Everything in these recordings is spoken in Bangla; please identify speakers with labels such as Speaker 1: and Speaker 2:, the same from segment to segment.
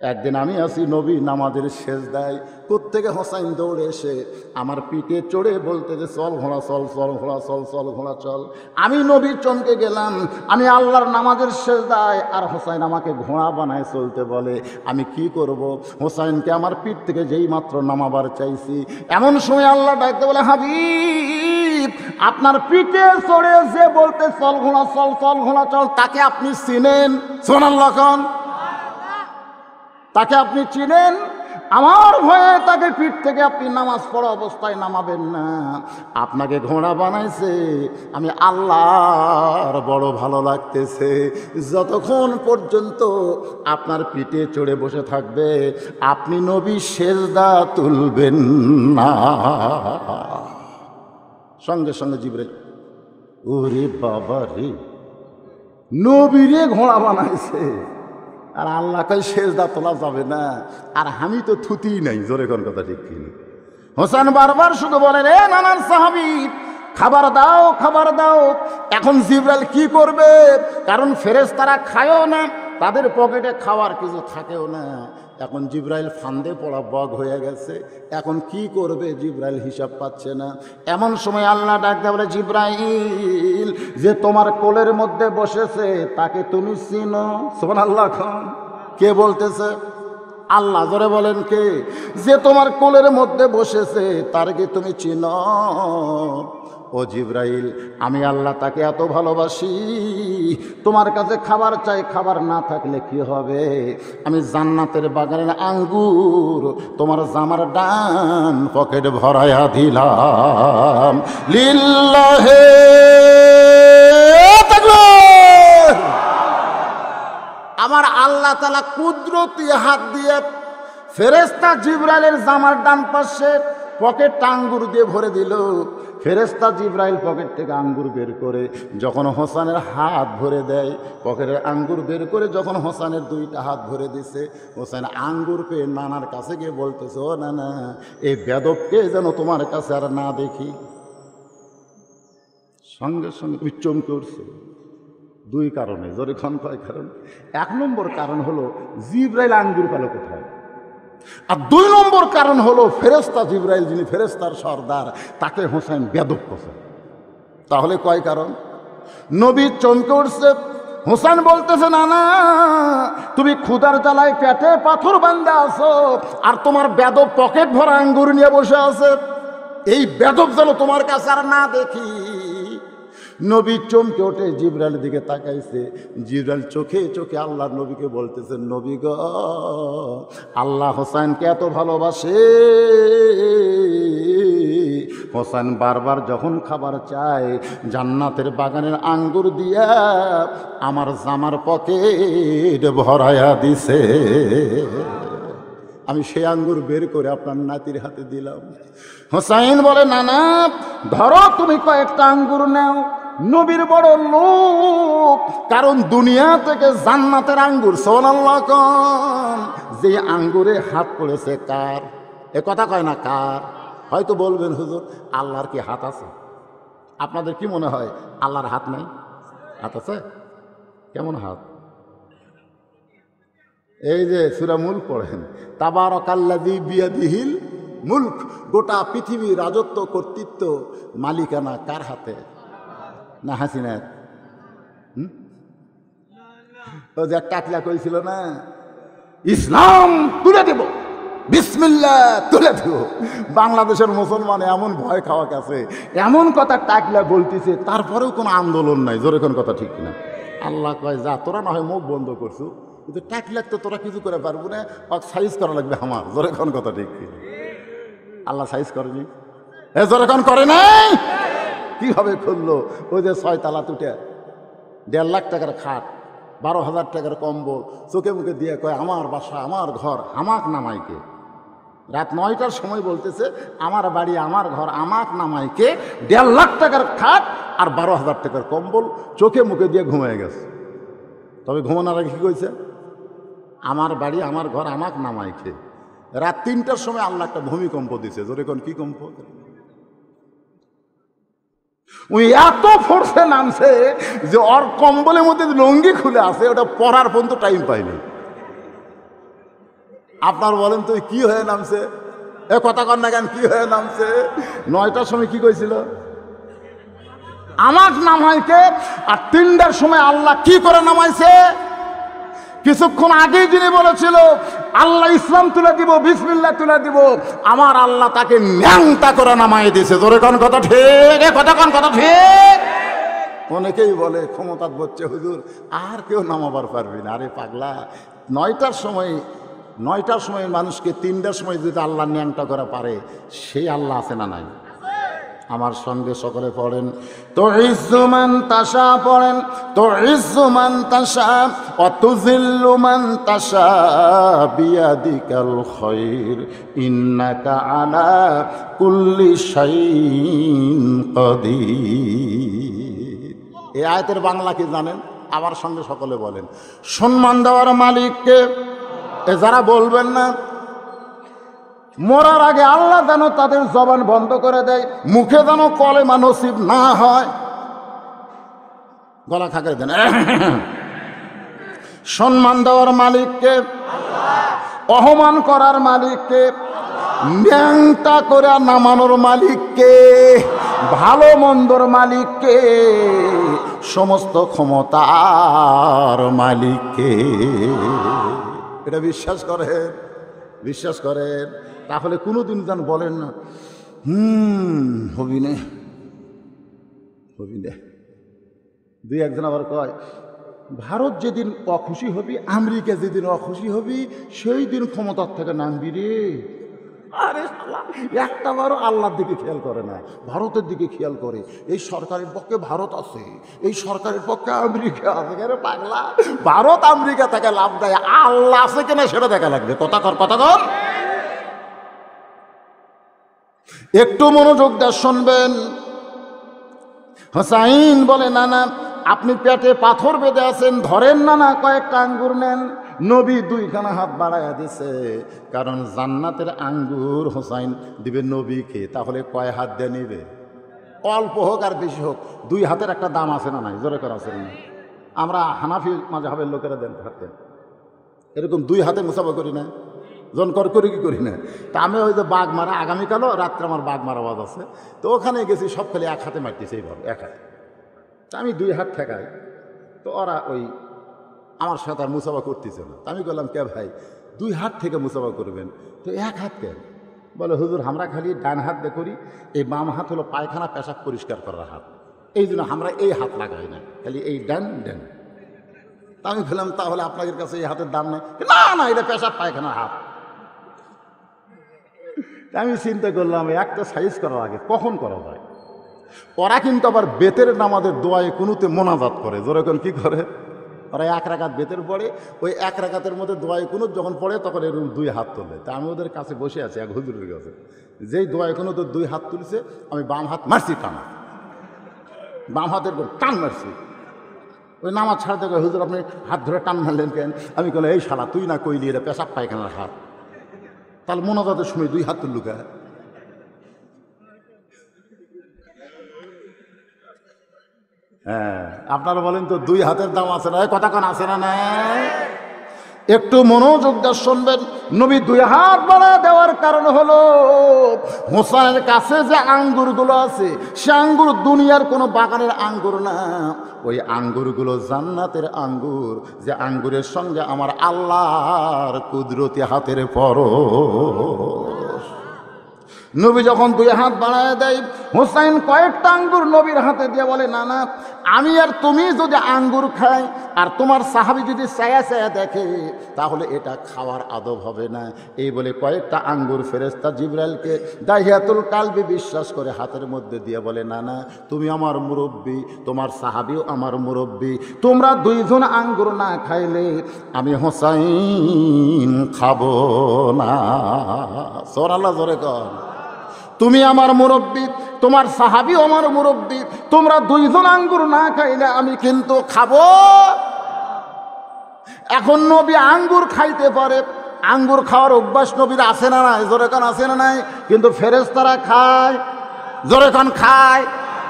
Speaker 1: একদিন আমি আছি নবী নামাজের সেজদায়, কোত্থেকে হোসাইন দৌড়ে এসে আমার পিঠে চড়ে বলতে যে চল ঘোড়া চল, চল ঘোড়া চল, চল ঘোড়া চল। আমি নবী চমকে গেলাম। আমি আল্লাহর নামাজের সেজদায়, আর হোসাইন আমাকে ঘোড়া বানায় চলতে বলে। আমি কি করব? হোসাইনকে আমার পিঠ থেকে যেই মাত্র নামাবার চাইছি, এমন সময় আল্লাহ ডাকতে বলে, হাবিব, আপনার পিঠে চড়ে যে বলতে চল ঘোড়া চল, চল ঘোড়া চল, তাকে আপনি চিনেন? সুবহানাল্লাহ খান। তাকে আপনি চিনেন? আমার ভয়ে তাকে পিঠ থেকে আপনি নামাজ পড়া অবস্থায় নামাবেন না। আপনাকে ঘোড়া বানাইছে, আমি আল্লাহর বড় ভালো লাগতেছে। যতক্ষণ পর্যন্ত আপনার পিঠে চড়ে বসে থাকবে, আপনি নবী সেজদা তুলবেন না। সঙ্গে সঙ্গে জিবরাইল, ওরে বাবা রে, নবীরে ঘোড়া বানাইছে, আর আল্লাহ কই সেজদা তোলা যাবে না, আর আমি তো থুতি নাই। জোরে কোন কথা ঠিক কিনা? হোসেন বারবার শুধু বলে, রে নানার সাহাবী, খাবার দাও, খাবার দাও। এখন জিবরাইল কি করবে? কারণ ফেরেশতারা খায়ও না, তাদের পকেটে খাওয়ার কিছু থাকেও না। এখন জিবরাইল ফান্দে পড়া বগ হয়ে গেছে। এখন কি করবে? জিবরাইল হিসাব পাচ্ছে না। এমন সময় আল্লাহ ডাকতে বলে, জিবরাইল, যে তোমার কোলের মধ্যে বসেছে তাকে তুমি চিনো? সুবহানাল্লাহ খান। কে বলতেছে? আল্লাহ। জোরে বলেন কে? যে তোমার কোলের মধ্যে বসেছে তার কি তুমি চিনো? ও জিবরাইল, আমি আল্লাহ তাকে এত ভালোবাসি, তোমার কাছে খাবার চাই, খাবার না থাকলে কি হবে? আমি জান্নাতের বাগানের আঙ্গুর তোমার জামার ডান পকেট ভরায়া দিলাম। লিল্লাহে তাকবীর। আমার আল্লাহ তাআলা কুদরতি হাত দিয়ে ফেরেশতা জিবরাইলের জামার ডান পাশে পকেটটা আঙ্গুর দিয়ে ভরে দিল। ফেরেশতা জিবরাইল পকেট থেকে আঙ্গুর বের করে যখন হোসেনের হাত ভরে দেয়, পকেটের আঙ্গুর বের করে যখন হোসেনের দুইটা হাত ভরে দিছে, হোসেন আঙ্গুর পেয়ে নানার কাছে গিয়ে বলতেছে, ও নানা, এই বেদবকে যেন তোমার কাছে আর না দেখি। সঙ্গে সঙ্গে তুমি চমকে উঠছে। দুই কারণে। জোরে খান, কয় কারণ? এক নম্বর কারণ হলো জিবরাইল আঙ্গুর পেল কোথায়, আর দুই নম্বর কারণ হলো ফেরেশতা জিবরাইল, যিনি ফেরেশতার সর্দার, তাকে হোসেন বেদব করছে। তাহলে কয় কারণ? নবী চমকে উঠছে। হোসেন বলতেছে, না না, তুমি ক্ষুধার জ্বালায় পেটে পাথর বাঁধা আছো, আর তোমার বেদব পকেট ভরা আঙ্গুর নিয়ে বসে আছে। এই বেদব যেন তোমার কাছে আর না দেখি। নবী চমকে ওঠে, জিবরাইলের দিকে তাকাইছে। জিবরাইল চোখে চোখে আল্লাহর নবীকে বলতেছে, নবী গো, আল্লাহ হোসেনকে এত ভালোবাসে, হোসেন বারবার যখন খাবার চায়, জান্নাতের বাগানের আঙ্গুর দিয়া আমার জামার পকেট ভরায়া দিছে। আমি সেই আঙ্গুর বের করে আপনার নাতির হাতে দিলাম। হোসেন বলে, না না, ধরো তুমি কয়েকটা আঙ্গুর নাও। নবীর বড় লোভ, কারণ দুনিয়া থেকে জান্নাতের আঙ্গুর, সুবহানাল্লাহ কোন, যে আঙ্গুরে হাত পড়েছে কার? এ কথা কয় না কার? হয়তো বলবেন, হুজুর আল্লাহর কি হাত আছে? আপনাদের কি মনে হয় আল্লাহর হাত নাই? হাত আছে। কেমন হাত? এই যে সূরা মুলক পড়েন, তাবারাকাল্লাযী বিয়াদিহিল মুলক, গোটা পৃথিবী রাজত্ব কর্তৃত্ব মালিকানা কার হাতে? না হাসিনার? ও যে টাকলা কইছিল না, ইসলাম তুলে দেব, বিসমিল্লাহ তুলে দেব। বাংলাদেশের মুসলমান এমন ভয় খাওয়া গেছে, এমন কথা টাকলা বলতেছে, তারপরেও কোনো আন্দোলন নাই। জোরে কোন কথা ঠিক কিনা? আল্লাহ কয়, যা তোরা না হয় মুখ বন্ধ করছো, কিন্তু টাকলা তো তোরা কিছু করে পারবো না, সাইজ করা লাগবে আমার। জোরে কোন কথা ঠিক কিনা? আল্লাহ সাইজ করেনি? এ জোরে কোন করে নাই? কিভাবে খুললো? ওই যে 6 তালা তুটে 1.5 লাখ টাকার খাট, 12,000 টাকার কম্বল, চোখে মুখে দিয়ে কয়, আমার বাসা, আমার ঘর, আমাক নামাইকে। রাত 9টার সময় বলতেছে, আমার বাড়ি, আমার ঘর, আমাক নামাইকে। 1.5 লাখ টাকার খাট আর 12,000 টাকার কম্বল, চোখে মুখে দিয়ে ঘুমিয়ে গেছে। তবে ঘুমানোর আগে কি কইছে? আমার বাড়ি, আমার ঘর, আমাক নামাইকে। রাত 3টার সময় আল্লাহ একটা ভূমিকম্প দিছে। জোরে কোন কি কম্প? ওই এত ফোর্সে নামছে যে ওর কম্বলের মধ্যে লুঙ্গি খুলে আছে, ওটা পরার পর্যন্ত টাইম পাইনি। আপনার বলেন তো কি হয়ে নামছে? এ কথা কন না কেন, কি হয়ে নামছে? 9টার সময় কি কইছিল? আমার নামাইকে। আর 3টার সময় আল্লাহ কি করে নামাইছে? কিছুক্ষণ আগেই যিনি বলেছিল আল্লাহ ইসলাম তুলে দিব, বিসমিল্লাহ তুলে দিব, আমার আল্লাহ তাকে ন্যাংটা করে নামাই দিয়েছে। জোরে কোন কথা ঠিক? কথা কোন কথা ঠিক? অনেকেই বলে ক্ষমতা বলছে হুজুর আর কেউ নামাবার পারবি না। আরে পাগলা, 9টার সময় মানুষকে 3টার সময় যদি আল্লাহ ন্যাংটা করা পারে, সেই আল্লাহ আছে না নাই? আমার সঙ্গে সকলে পড়েন তো ইজ্জুমান তাশা, পড়েন তো ইজ্জুমান তাশা অতুজিল্লুমান তাশা বিয়াদিকাল খায়র ইন্নাকা আলা কুল্লি শাইইন কাদির। এই আয়াতের বাংলা কি জানেন? আমার সঙ্গে সকলে বলেন, সম্মান দেওয়ার মালিককে। এ যারা বলবেন না মরার আগে আল্লাহ যেন তাদের জবান বন্ধ করে দেয়, মুখে যেন কলেমা নসিব না হয়, গলা খাকে দেন। সম্মান দেওয়ার মালিককে, অপমান করার মালিককে, ন্যাংটা করে নামানোর মালিককে, ভালো মন্দর মালিককে, সমস্ত ক্ষমতার মালিককে। এটা বিশ্বাস করেন? বিশ্বাস করেন? তাহলে কোনোদিন যেন বলেন না হবি না। দুই একজন আবার কয় ভারত যেদিন অখুশি হবি, আমেরিকা যেদিন অখুশি হবি, সেই দিন ক্ষমতার থেকে নামবি রে। আরে একটা বারও আল্লাহর দিকে খেয়াল করে না, ভারতের দিকে খেয়াল করে। এই সরকারের পক্ষে ভারত আছে, এই সরকারের পক্ষে আমেরিকা আছে। আরে পাগলা, ভারত আমেরিকা থেকে লাভ দেয়, আল্লাহ আছে কিনা সেটা দেখা লাগবে। কথা কর। একটু মনোযোগ দিয়ে শুনবেন। হোসাইন বলে না না, আপনি পেটে পাথর বেঁধে আছেন, ধরেন না কয়েকটা আঙ্গুর নেন। নবী 2খানা হাত বাড়াইয়া দিছে, কারণ জান্নাতের আঙ্গুর হোসাইন দিবে নবীকে। তাহলে কয় হাত দিয়ে নিবে? অল্প হোক আর বেশি হোক, 2 হাতের একটা দাম আছে না নাই? জোরে করা আছে না? আমরা হানাফি মাযহাবের লোকেরা দেন থাকতেন এরকম 2 হাতে মুসাফা করি না, জন করি কি করি না। তা আমি ওই যে বাঘ মারা, আগামীকালও রাত্রে আমার বাঘ মারা আওয়াজ আছে, তো ওখানে গেছি, সব খালি 1 হাতে মারতেছে এইভাবে 1 হাতে। তা আমি 2 হাত ঠেকাই, তো ওরা ওই আমার সাথে আর মুসাফা করতেছে না। আমি বললাম কে ভাই 2 হাত থেকে মুসাফা করবেন, তো 1 হাত কেন? বলে হুজুর আমরা খালি ডান হাত দিয়ে করি, এই বাম হাত হলো পায়খানা পেশাব পরিষ্কার করার হাত, এই জন্য আমরা এই হাত লাগাই না, খালি এই ডান। তা আমি বললাম তাহলে আপনাদের কাছে এই হাতের দাম নাই? না এটা পেশাব পায়খানার হাত। আমি চিন্তা করলাম একটা সাইজ করার আগে কখন করা যায়। ওরা কিন্তু আবার বেতের নামাজের দোয়ায় কুনুতে মোনাজাত করে। জোরে কোন কি করে? ওরা 1 রাকাত বেতের পড়ে, ওই 1 রাকাতের মধ্যে দোয়ায় কুনুত যখন পড়ে তখন এরকম 2 হাত তোলে। তা আমি ওদের কাছে বসে আছি এক হুজুরের কাছে, যেই দোয়ায় কুনুত 2 হাত তুলছে, আমি বাম হাত মারছি টানা, বাম হাতের টান মারছি। ওই নামাজ ছাড়তে গেলে হুজুর আপনি হাত ধরে টান মারলেন কেন? আমি বললাম এই শালা তুই না কইলি এটা পেশাব পায়খানার হাত, তাহলে মোনাজাতের সময় 2 হাত তুললু কে? হ্যাঁ, আপনারা বলেন তো 2 হাতের দাম আছে না? কথা কান আছে না? নাই। একটু মনোযোগ দিয়ে শুনবেন। নবী 2 হাত বাড়া দেওয়ার কারণ হলো হোসেনের কাছে যে আঙ্গুরগুলো আছে, সে আঙ্গুর দুনিয়ার কোনো বাগানের আঙ্গুর না, ওই আঙ্গুরগুলো জান্নাতের আঙ্গুর, যে আঙ্গুরের সঙ্গে আমার আল্লাহর কুদরতি হাতের পরশ। নবী যখন 2 হাত বাড়ায় দেয়, হোসাইন কয়েকটা আঙ্গুর নবীর হাতে দিয়ে বলে না আমি আর তুমি যদি আঙ্গুর খাই আর তোমার সাহাবী যদি ছায়া দেখে, তাহলে এটা খাওয়ার আদব হবে না। এই বলে কয়েকটা আঙ্গুর ফেরেশতা জিবরাইলকে দাহিয়াতুল কালবি বিশ্বাস করে হাতের মধ্যে দিয়ে বলে না তুমি আমার মুরব্বী, তোমার সাহাবীও আমার মুরব্বী, তোমরা 2 জন আঙ্গুর না খাইলে আমি হোসাইন খাবো না। সুবহানাল্লাহ, জোরে কর। তুমি আমার মুরব্বী, তোমার সাহাবী আমার মুরব্বী, তোমরা 2 জন আঙ্গুর না খাইলে আমি কিন্তু খাবো। এখন নবী আঙ্গুর খাইতে পারে, আঙ্গুর খাওয়ার অভ্যাস নবীর আছে না নাই? জোরে কান আছে না নাই? কিন্তু ফেরেশতারা খায়, জোরে কান খায়,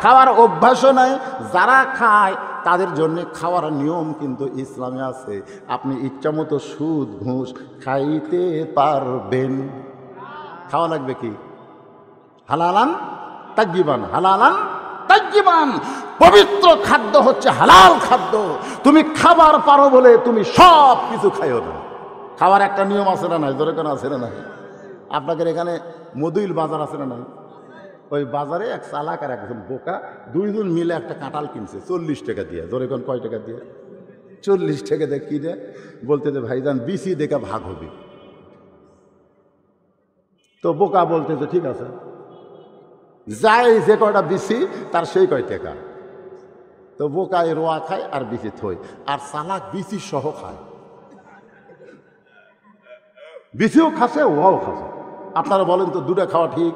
Speaker 1: খাওয়ার অভ্যাসও নাই। যারা খায় তাদের জন্য খাওয়ার নিয়ম কিন্তু ইসলামে আছে। আপনি ইচ্ছামতো সুদ ঘুষ খাইতে পারবেন। খাওয়া লাগবে কি? হালালান তাজ্জিবান, হালালান তাজ্জিবান। পবিত্র খাদ্য হচ্ছে হালাল খাদ্য। তুমি খাবার পারো বলে তুমি সব কিছু খাইও না। খাওয়ার একটা নিয়ম আছে না নাই? ধরে কেন আছে না নাই? আপনাদের এখানে মদুইল বাজার আছে না নাই? ওই বাজারে এক চালাক আর একজন বোকা দুইজন মিলে একটা কাঁঠাল কিনছে 40 টাকা দিয়ে। ধরে কোন কয় টাকা দিয়ে? 40 টাকা দিয়ে কিনে বলতে যে ভাইজান বিসি দেখে ভাগ হবে। তো বোকা বলতেছে ঠিক আছে, যাই যে কয়টা বিসি তার সেই কয় টাকা। তো বোকায় রোয়া খায় আর বিসি থই, আর চালাক বিসি সহ খায়। বিসিও খাসে ওয়াও খাসে। আপনারা বলেন তো দুটা খাওয়া ঠিক?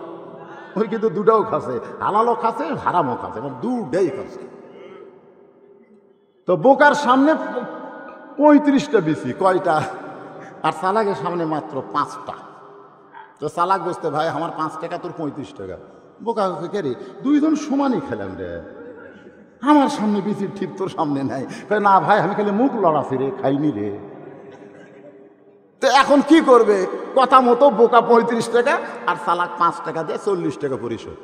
Speaker 1: ওই কিন্তু দুটাও খাসে, হালালও খাসে হারামও খাসে, মানে দুটাই খাসে। তো বোকার সামনে 35টা বিসি, কয়টা? আর চালাকের সামনে মাত্র 5টা। তো চালাক বসতে ভাই আমার 5 টাকা তোর 35 টাকা। বোকা কে রে, দুইজন সমানই খেলাম রে, আমার সামনে বিসির ঠিক তোর সামনে নাই। না ভাই আমি খালি মুখ লড়াছি রে, খাইনি রে। তো এখন কি করবে? কথা মতো বোকা 35 টাকা আর চালাক 5 টাকা দিয়ে 40 টাকা পরিশোধ।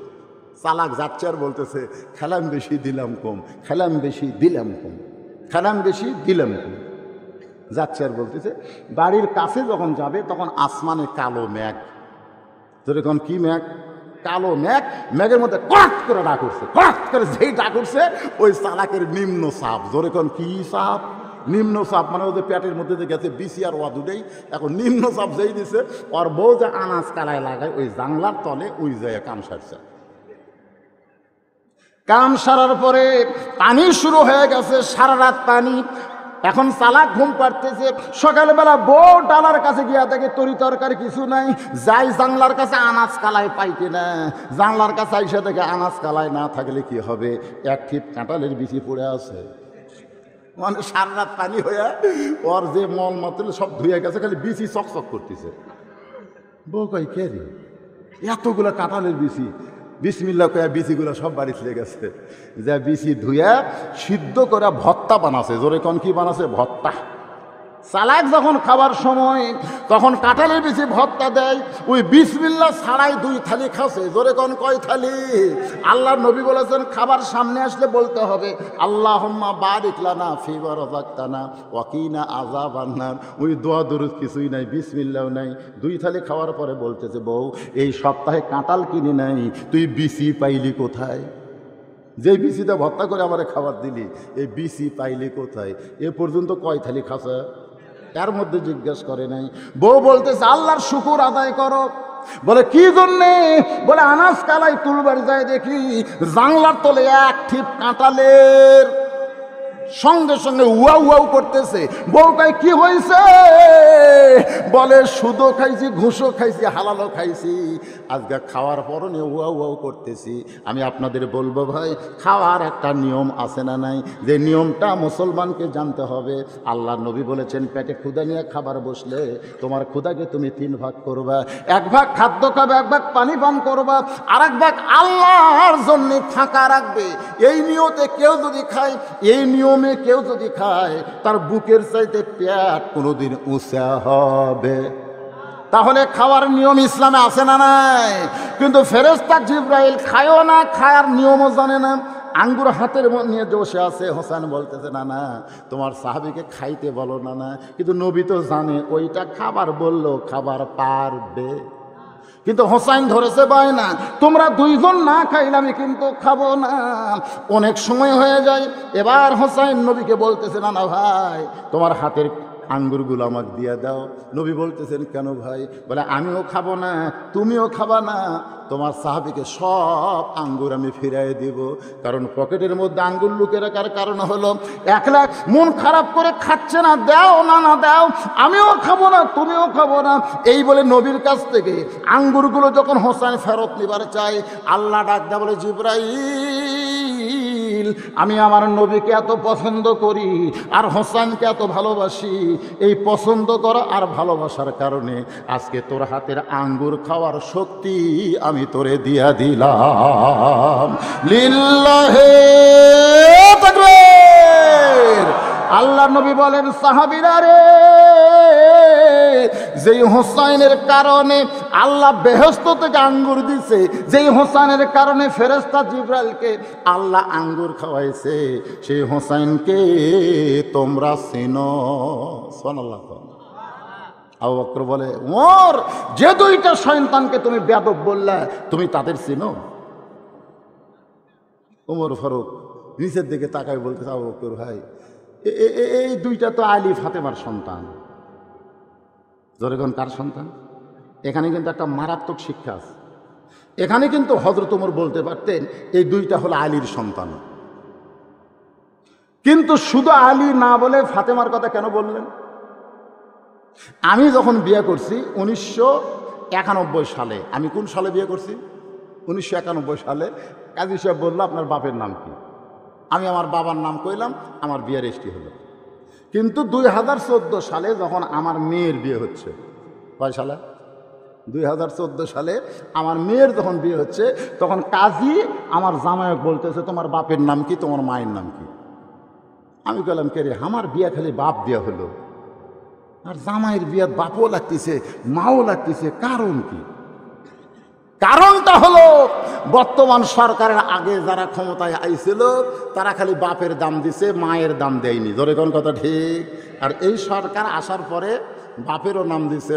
Speaker 1: চালাক যাচ্ছে আর বলতেছে খেলাম বেশি দিলাম কম, খেলাম বেশি দিলাম কম, খেলাম বেশি দিলাম কম। যাচ্ছে আর বলতেছে। বাড়ির কাছে যখন যাবে তখন আসমানে কালো মেঘ। তোর এখন কি মেঘ? কালো মেঘ। মেঘের মধ্যে কট করে ডাক উঠছে, কট করে যেই ডাক উঠছে ওই চালাকের নিম্ন চাপ। জোরে কোন কি চাপ? নিম্ন চাপ। মানে ওদের পেটের মধ্যে যে গেছে বিসি আর ওয়া দুটাই, এখন নিম্ন চাপ যেই দিছে ওর বউ যে আনাজ কালায় লাগায় ওই জাংলার তলে ওই যায় কাম সারছে। কাম সারার পরে পানি শুরু হয়ে গেছে, সারা রাত পানি। এখন চালাক ঘুম পাড়তেছে। সকালবেলা বউ ডালার কাছে গিয়া দেখে তরি তরকারি কিছু নাই। যাই জানলার কাছে আনাজ কালায় পাই কিনা। জানলার কাছে আইসা দেখে আনাজ কালায় না থাকলে কি হবে, এক ঠিপ কাঁঠালের বিচি পড়ে আছে। মানে সারা রাত পানি হয়ে ওর যে মল মাত্র সব ধুয়ে গেছে, খালি বিচি চকচক করতেছে। বউ কই কে রে, এতগুলো কাঁঠালের বিচি? বিসমিল্লা কয়া বিচিগুলো সব বাড়ি চলে গেছে। যা বিচি ধুয়া সিদ্ধ করে ভর্তা বানাছে। জোরে কন কি বানাছে? ভর্তা। চালাক যখন খাবার সময় তখন কাঁঠালের বিচি ভর্তা দেয়, ওই বিসমিল্লা ছাড়াই 2 থালি খাসে। জোরে কন কয় থালি? আল্লাহর নবী বলেছেন খাবার সামনে আসলে বলতে হবে আল্লাহুম্মা বারিক লানা ফি মা রাযাকতানা ওয়া কিনা আযাবান নার। ওই দোয়া দরুদ কিছুই নাই, বিসমিল্লাও নাই। 2 থালি খাওয়ার পরে বলতেছে বউ এই সপ্তাহে কাঁঠাল কিনে নাই, তুই বিচি পাইলি কোথায়? যে বিচিটা ভর্তা করে আমারে খাবার দিলি, এই বিচি পাইলি কোথায়? এ পর্যন্ত কয় থালি খাসা? তার মধ্যে জিজ্ঞেস করে নাই। বউ বলতেছে আল্লাহর শুকর আদায় করো। বলে কি জন্যে? বলে আনাজ কালাই তুলবার যায় দেখি জানলার তলে এক ঠিপ কাঁঠালের সঙ্গে সঙ্গে উয়াও উয়াও করতেছে। বউ কয় কি হয়েছে? বলে সুদও খাইছি, ঘুষও খাইছি, হালালও খাইছি, আজকে খাওয়ার পরনে উয়াও উয়াও করতেছি। আমি আপনাদের বলবো ভাই, খাওয়ার একটা নিয়ম আছে না নাই? যে নিয়মটা মুসলমানকে জানতে হবে। আল্লাহর নবী বলেছেন পেটে ক্ষুধা নিয়ে খাবার বসলে তোমার ক্ষুধাকে তুমি 3 ভাগ করবা। 1 ভাগ খাদ্য খাবে, 1 ভাগ পানি পান করবা, আর 1 ভাগ আল্লাহর জন্য ফাঁকা রাখবে। এই নিয়তে কেউ যদি খায়, এই নিয়মে কেউ যদি খায়, তার বুকের চাইতে পেট কোনোদিন উঁচা হবে। তাহলে খাওয়ার নিয়ম ইসলামে আছে না নাই? কিন্তু ফেরেশতা জিবরাইল খায়ও না, খায়ার নিয়মও জানে না। আঙ্গুর হাতের নিয়ে বসে আছে। হোসেন বলতেছে না না তোমার সাহাবীকে খাইতে বলো না না, কিন্তু নবী তো জানে ওইটা খাবার বললো খাবার পারবে। কিন্তু হোসাইন ধরেছে বাই না, তোমরা 2 জন না খাইলে আমি কিন্তু খাবো না। অনেক সময় হয়ে যায়। এবার হোসাইন নবীকে বলতেছে না না ভাই তোমার হাতের আঙ্গুরগুলো আমাকে দিয়ে দাও। নবী বলতেছেন কেন ভাই? বলে আমিও খাবো না, তুমিও খাবা না, তোমার সাহাবীকে সব আঙ্গুর আমি ফিরাই দিব। কারণ পকেটের মধ্যে আঙ্গুর লুকিয়ে রাখার কারণ হলো 1 লাখ মন খারাপ করে খাচ্ছে না, দাও না না দাও, আমিও খাবো না তুমিও খাবো না। এই বলে নবীর কাছ থেকে আঙ্গুরগুলো যখন হোসেন ফেরত নিবার চাই, আল্লাহ ডাক দেয়া বলে জিবরাইল আমি আমার নবীকে এত পছন্দ করি আর হোসেনকে এত ভালোবাসি। এই পছন্দ করা আর ভালোবাসার কারণে আজকে তোর হাতের আঙ্গুর খাওয়ার শক্তি আমি তোরে দিয়া দিলাম। লিল্লাহে তাকবীর। আল্লাহ নবী বলেন, সাহাবীরা রে, যেই হোসাইনের কারণে আল্লাহ বেহেশত থেকে আঙ্গুর দিছে, যেই হোসাইনের কারণে ফেরেশতা জিবরাইলকে আল্লাহ আঙ্গুর খাওয়াইছে, সেই হোসাইনকে তোমরা চিনো? সুবহানাল্লাহ। আবু বকর বলে, ওমর, যে দুইটা সন্তানকে তুমি বেয়াদব বললা, তুমি তাদের চিনো? ওমর ফারুক নিচের দিকে তাকায় বলতেছে, আবু বকর ভাই, এই দুইটা তো আলী ফাতেমার সন্তান। জোরেগণ কার সন্তান? এখানে কিন্তু একটা মারাত্মক শিক্ষা আছে। এখানে কিন্তু হযরত ওমর বলতে পারতেন এই দুইটা হলো আলীর সন্তান, কিন্তু শুধু আলী না বলে ফাতেমার কথা কেন বললেন? আমি যখন বিয়ে করছি 1991 সালে, আমি কোন সালে বিয়ে করছি? 1991 সালে। কাজী সাহেব বললো, আপনার বাপের নাম কি? আমি আমার বাবার নাম কইলাম, আমার বিয়ে রেজিস্ট্রি হলো। কিন্তু 2014 সালে যখন আমার মেয়ের বিয়ে হচ্ছে, কয় সালে? 2014 সালে আমার মেয়ের যখন বিয়ে হচ্ছে, তখন কাজী আমার জামাইক বলতেছে, তোমার বাপের নাম কি, তোমার মায়ের নাম কি? আমি বললাম, কে রে, আমার বিয়ে খালি বাপ দেওয়া হলো, আর জামাইয়ের বিয়ে বাপও লাগতেছে, মাও লাগতেছে, কারণ কি? কারণটা হলো, বর্তমান সরকারের আগে যারা ক্ষমতায় আইছিল তারা খালি বাপের দাম দিছে, মায়ের দাম দেয়নি। ধরে কোন কথা ঠিক? আর এই সরকার আসার পরে বাপেরও নাম দিছে,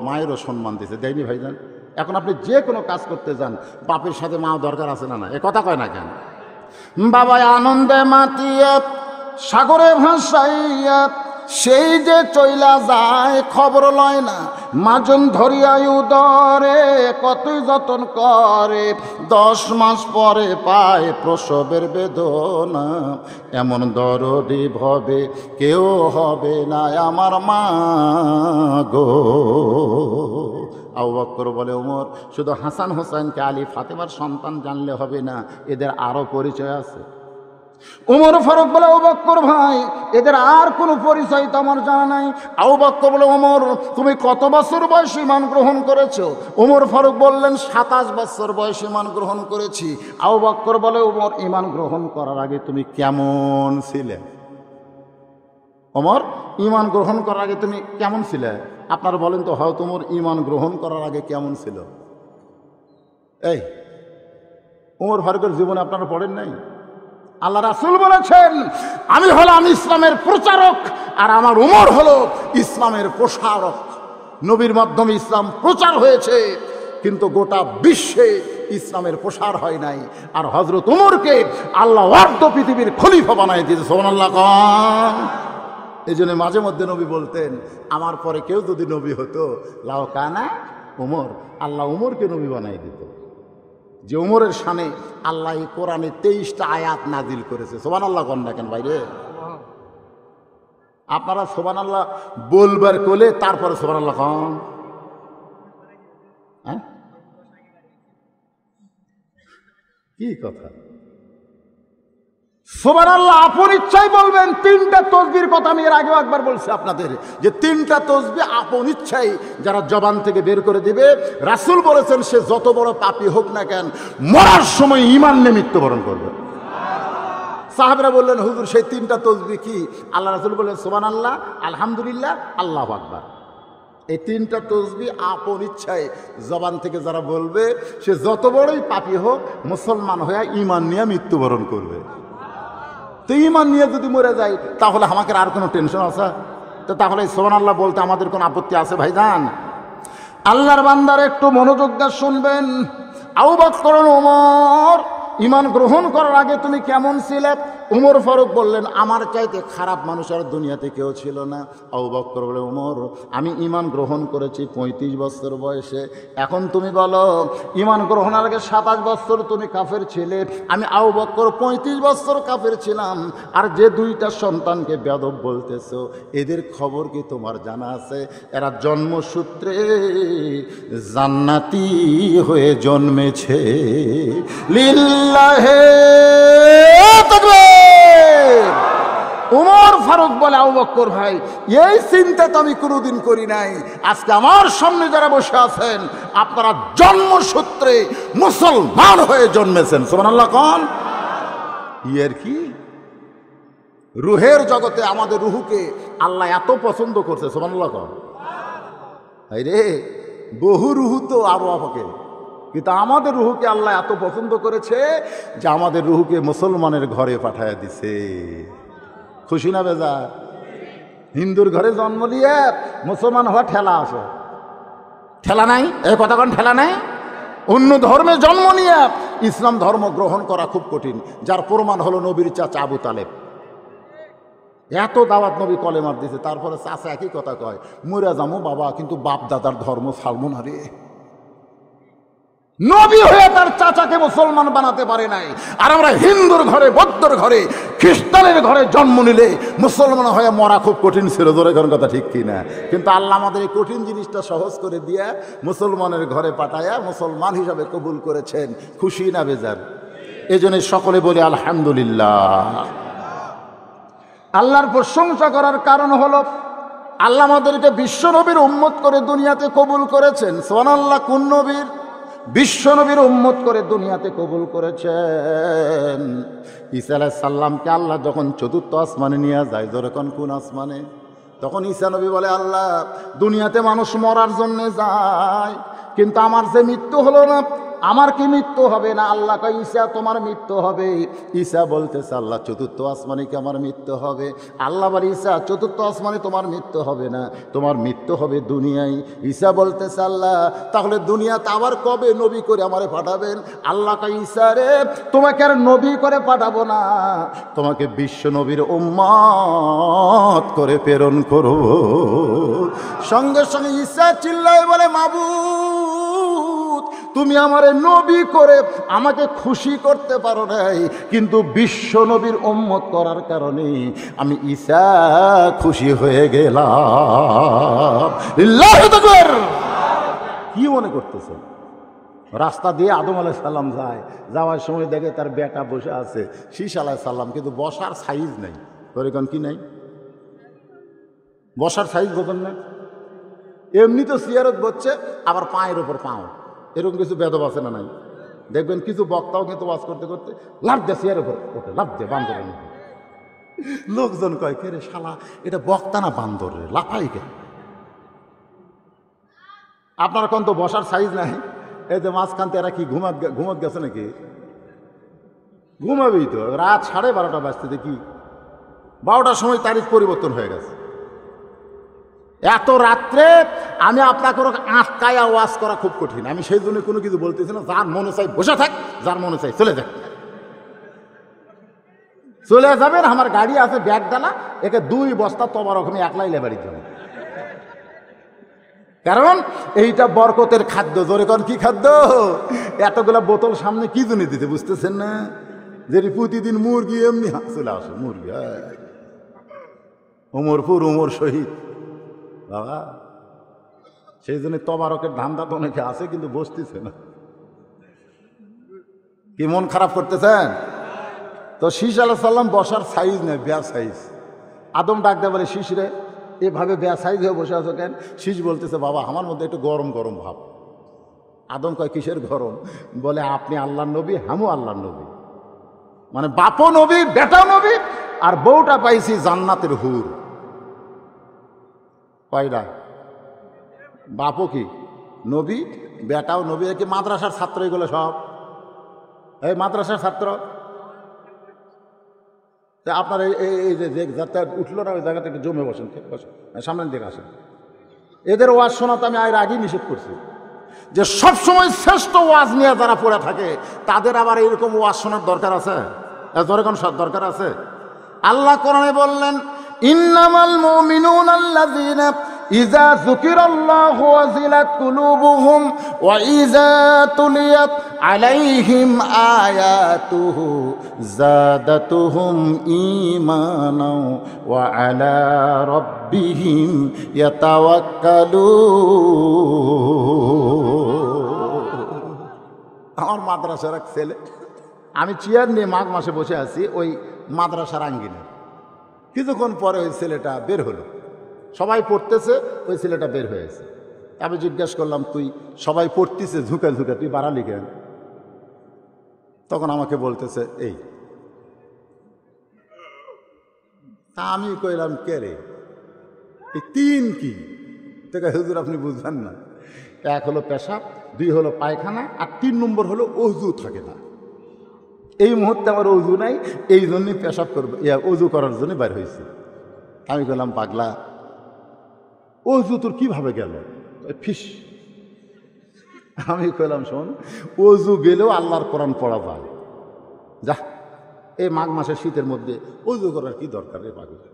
Speaker 1: মায়েরও সম্মান দিছে, দেয়নি ভাইজান? এখন আপনি যে কোনো কাজ করতে যান, বাপের সাথে মা দরকার আছে না? না, এ কথা কয় না কেন? বাবা আনন্দে মাতিয়া সাগরে ভাসাইয়া সেই যে চইলা যায়, খবর লয় না, মাজন ধরিয়া উদরে কতই যতন করে, 10 মাস পরে পায় প্রসবের বেদনা, এমন দরদি ভবে কেউ হবে না আমার মা গো। আবু বকর বলে, ওমর, শুধু হাসান হোসেনকে আলী ফাতেমার সন্তান জানলে হবে না, এদের আরো পরিচয় আছে। উমর ফারুক বলে, আবু বকর ভাই, এদের আর কোনো পরিচয় তো আমার জানা নাই। আবু বকর বলে, ওমর, তুমি কত বছর বয়সে ঈমান গ্রহণ করেছো? উমর ফারুক বললেন, 27 বছর বয়সে ঈমান গ্রহণ করেছি। আবু বকর বলে, ওমর, ঈমান গ্রহণ করার আগে তুমি কেমন ছিলে? ওমর, ঈমান গ্রহণ করার আগে তুমি কেমন ছিলে? আপনারা বলেন তো, হয় তোমার ঈমান গ্রহণ করার আগে কেমন ছিল? এই উমর ফারুকের জীবনে আপনারা পড়েন নাই? আল্লাহ রাসূল বলেছেন, আমি হলাম ইসলামের প্রচারক, আর আমার উমর হলো ইসলামের প্রসারক। নবীর মাধ্যমে ইসলাম প্রচার হয়েছে, কিন্তু গোটা বিশ্বে ইসলামের প্রসার হয় নাই। আর হযরত উমরকে আল্লাহ অর্ধ পৃথিবীর খলিফা বানায় দিয়েছে। সুবহানাল্লাহ। এই জন্য মাঝে মধ্যে নবী বলতেন, আমার পরে কেউ যদি নবী হতো, লাও কানা উমর, আল্লাহ উমরকে নবী বানাই দিত। যে উমরের শানে আল্লাহ এই কোরআনে 23টা আয়াত নাজিল করেছে। সুবহানাল্লাহ কন না কেন বাইরে? আপনারা সুবহানাল্লাহ বলবার কোলে তারপরে সুবহানাল্লাহ কন। হ্যাঁ, কি কথা? সুবহানাল্লাহ আপন ইচ্ছাই বলবেন। 3টা তসবির কথা আমি এর আগেও একবার বলছি আপনাদের, যে 3টা তসবি আপন ইচ্ছাই যারা জবান থেকে বের করে দিবে, রাসূল বলেছেন সে যত বড় পাপী হোক না কেন, মরার সময় ঈমান নিয়ে মৃত্যুবরণ করবে। সাহাবীরা বললেন, হুজুর সেই 3টা তসবি কি? আল্লাহ রাসূল বললেন, সুবহানাল্লাহ, আলহামদুলিল্লাহ, আল্লাহু আকবার। এই 3টা তসবি আপন ইচ্ছায় জবান থেকে যারা বলবে, সে যত বড়ই পাপী হোক, মুসলমান হয়ে ঈমান নিয়ে মৃত্যুবরণ করবে। তো ঈমান নিয়ে যদি মরে যায়, তাহলে আমাকে আর কোনো টেনশন আছে? তো তাহলে সুবহানাল্লাহ বলতে আমাদের কোনো আপত্তি আছে ভাইজান? আল্লাহর বান্দার একটু মনোযোগ দিয়ে শুনবেন। আবু বকর ওমর ঈমান গ্রহণ করার আগে তুমি কেমন ছিলে? উমর ফারুক বললেন, আমার চাইতে খারাপ মানুষ আর দুনিয়াতে কেউ ছিল না। আবু বকর বলে, উমর, আমি ঈমান গ্রহণ করেছি 35 বছর বয়সে। এখন তুমি বলো, ঈমান গ্রহণের আগে 27 বছর তুমি কাফের ছিলে, আমি আবু বকর 35 বছর কাফের ছিলাম। আর যে 2টা সন্তানকে বেয়াদব বলতেছো, এদের খবর কি তোমার জানা আছে? এরা জন্মসূত্রে জান্নাতি হয়ে জন্মেছে। লিল্লাহে তাকবীর। উমর ফারুক বলে, আবু বকর ভাই, এই চিন্তা তো আমি কোনোদিন করি নাই। আজকে আমার সামনে যারা বসে আছেন, আপনারা জন্মসূত্রে মুসলমান হয়ে জন্মেছেন। সুবহানাল্লাহ কোন? ইয়ার কি রুহের জগতে আমাদের রুহুকে আল্লাহ এত পছন্দ করছে, সুবহানাল্লাহ। রে বহু রুহু তো আরো আমাকে, কিন্তু আমাদের রুহুকে আল্লাহ এত পছন্দ করেছে যে আমাদের রুহুকে মুসলমানের ঘরে পাঠায় দিছে। খুশি না বেজার? হিন্দুর ঘরে জন্ম নিয়ে মুসলমান হওয়া ঠেলা আছে, ঠেলা নাই? এই কথা কোন ঠেলা নাই? অন্য ধর্মে জন্ম নিয়ে ইসলাম ধর্ম গ্রহণ করা খুব কঠিন, যার প্রমাণ হলো নবীর চাচা আবু তালেব। এত দাওয়াত নবী কলেমার দিছে, তারপরে চাচা একই কথা কয়, মরে যাবো বাবা, কিন্তু বাপ দাদার ধর্ম ছাড়বো না রে। নবী হয়ে তার চাচাকে মুসলমান বানাতে পারে নাই, আর আমরা হিন্দুর ঘরে, বৌদ্ধর ঘরে, খ্রিস্টানের ঘরে জন্ম নিলে মুসলমান হয়ে মরা খুব কঠিন ছিল। জোরে কোন কথা ঠিক কিনা? কিন্তু আল্লাহ আমাদের এই কঠিন জিনিসটা সহজ করে দিয়ে মুসলমানের ঘরে পাঠায়া মুসলমান হিসাবে কবুল করেছেন। খুশি না বেজার? এই জন্য সকলে বলি আলহামদুলিল্লাহ। আল্লাহর প্রশংসা করার কারণ হলো আল্লাহ আমাদেরকে বিশ্ব নবীর উম্মত করে দুনিয়াতে কবুল করেছেন। সুবহানাল্লাহ। কোন নবীর? বিশ্ব নবীর উম্মত করে দুনিয়াতে কবুল করেছেন। ঈসা আলাইহিস সালামকে আল্লাহ যখন চতুর্থ আসমানে নিয়ে যায়, যখন কোন আসমানে, তখন ঈসা নবী বলে, আল্লাহ দুনিয়াতে মানুষ মরার জন্য যায়, কিন্তু আমার যে মৃত্যু হলো না, আমার কি মৃত্যু হবে না? আল্লাহ কয়, ঈসা তোমার মৃত্যু হবে। ঈসা বলতেছে, আল্লাহ চতুর্থ আসমানে কি আমার মৃত্যু হবে? আল্লাহ বলে, ঈসা চতুর্থ আসমানে তোমার মৃত্যু হবে না, তোমার মৃত্যু হবে দুনিয়ায়। ঈসা বলতেছে, আল্লাহ তাহলে দুনিয়াতে আবার কবে নবী করে আমারে পাঠাবেন? আল্লাহ কয়, ঈসা রে তোমাকে আর নবী করে পাঠাবো না, তোমাকে বিশ্ব নবীর উম্মত করে প্রেরণ করব। সঙ্গে সঙ্গে ঈসা চিল্লায় বলে, মাবুদ তুমি আমারে নবী করে আমাকে খুশি করতে পারো নাই, কিন্তু বিশ্ব নবীর উম্মত করার কারণে আমি ঈসা খুশি হয়ে গেলাম। আল্লাহু আকবার। কি মনে করতেছেন? রাস্তা দিয়ে আদম আলাইহিস সালাম যায়, যাওয়ার সময় দেখে তার বেটা বসে আছে, শীষ আলাইহিস সালাম, কিন্তু বসার সাইজ নাই। তরিকন কি নাই? বসার সাইজ বোঝেন না? এমনি তো চেয়ারত বসছে, আবার পায়ের ওপর পাও, এরকম কিছু বেদব আছে না নাই? দেখবেন কিছু বক্তাও কিন্তু ওয়াজ করতে করতে লাভ দে চেয়ার উপর ওঠে, লাভ দে বান্দরের মতো। লোকজন কয়, কে রে শালা, এটা বক্তা না বান্দর রে, লাফাই কে? আপনার কোন তো বসার সাইজ নাই। এই যে মাঝখানতে এরা কি ঘুমাত গেছে নাকি? ঘুমাবেই তো, রাত 12:30 বাজতে দেখি 12টার সময় তারিখ পরিবর্তন হয়ে গেছে। এত রাত্রে আমি আপনাকে আটকায়া ওয়াজ করা খুব কঠিন, আমি সেই জন্য কোনো কিছু বলতেছি না। যার মনে চাই বসে থাক, যার মনে চাই চলে যাক, চলে যাবেন। আমার গাড়ি আছে ব্যাগ ডালা, একে 2 বস্তা তবারক আমি একলাই লেবারির জন্য, কারণ এইটা বরকতের খাদ্য। জোরে কোন কি খাদ্য? এতগুলা বোতল সামনে কি জন্য দিতে বুঝতেছেন না? যে প্রতিদিন মুরগি এমনি চলে আসে, মুরগি ওমরপুর ওমর শহীদ বাবা, সেই জন্য তবারকের ধান্দা তো অনেকে আছে, কিন্তু বসতেছে না। কি মন খারাপ করতেছেন? তো শীষ আলাইহিস সালাম বসার সাইজ নেই, বেয়া সাইজ। আদম ডাক দেয় বলে, শীষ রে এভাবে বেয়া সাইজ হয়ে বসে আছো কেন? শীষ বলতেছে, বাবা আমার মধ্যে একটু গরম গরম ভাব। আদম কয়, কিসের গরম? বলে, আপনি আল্লাহর নবী, আমিও আল্লাহর নবী, মানে বাপও নবী, বেটাও নবী, আর বউটা পাইছি জান্নাতের হুর। কয়টা? বাপও কি নবী, বেটাও নবী। কি মাদ্রাসার ছাত্র এগুলো সব? এই মাদ্রাসার ছাত্র। আপনার এই যে যাত্রা উঠলো না, ওই জায়গাতে একটু জমে বসেন, সামনের দিকে আসেন। এদের ওয়াজ শোনাতে আমি এর আগেই নিষেধ করছি, যে সবসময় শ্রেষ্ঠ ওয়াজ নিয়ে যারা পড়ে থাকে তাদের আবার এরকম ওয়াজ শোনার দরকার আছে? দরকার দরকার আছে? আল্লাহ কোরআনে বললেন, ইন্নামাল মুমিনুনা আল্লাযীনা ইযা যুকিরাল্লাহু ওয়াজিলাত কুলুবুহুম ওয়া ইযা তুলিয়াত আলাইহিম আয়াতুহু যাদাতুহুম ঈমানাও ওয়া আলা রাব্বিহিম ইয়াতাওয়াক্কালুন। আমার মাদ্রাসার এক ছেলে, আমি চেয়ার নিয়ে মাঘ মাসে বসে আছি ওই মাদ্রাসার আঙ্গিনে। কিছুক্ষণ পরে ওই ছেলেটা বের হলো, সবাই পড়তেছে, ওই ছেলেটা বের হয়েছে। আমি জিজ্ঞাসা করলাম, তুই সবাই পড়তেছে ঝুঁকে ঝুঁকে, তুই বাড়ালি কেন? তখন আমাকে বলতেছে, এই তা আমি কইলাম কে রে, এই তিন কি? তো হুজুর আপনি বুঝবেন না, এক হলো পেশাব, দুই হলো পায়খানা, আর 3 নম্বর হলো অজু থাকে না। এই মুহূর্তে আমার অজু নাই, এই জন্যই পেশাব করবো, অজু করার জন্য বের হয়েছে। আমি বললাম পাগলা, অজু তোর কিভাবে গেল? ফিস। আমি কইলাম শোন, অজু গেলেও আল্লাহর কোরআন পড়া যায়। যা, এই মাঘ মাসের শীতের মধ্যে অজু করার কি দরকার রে পাগলা?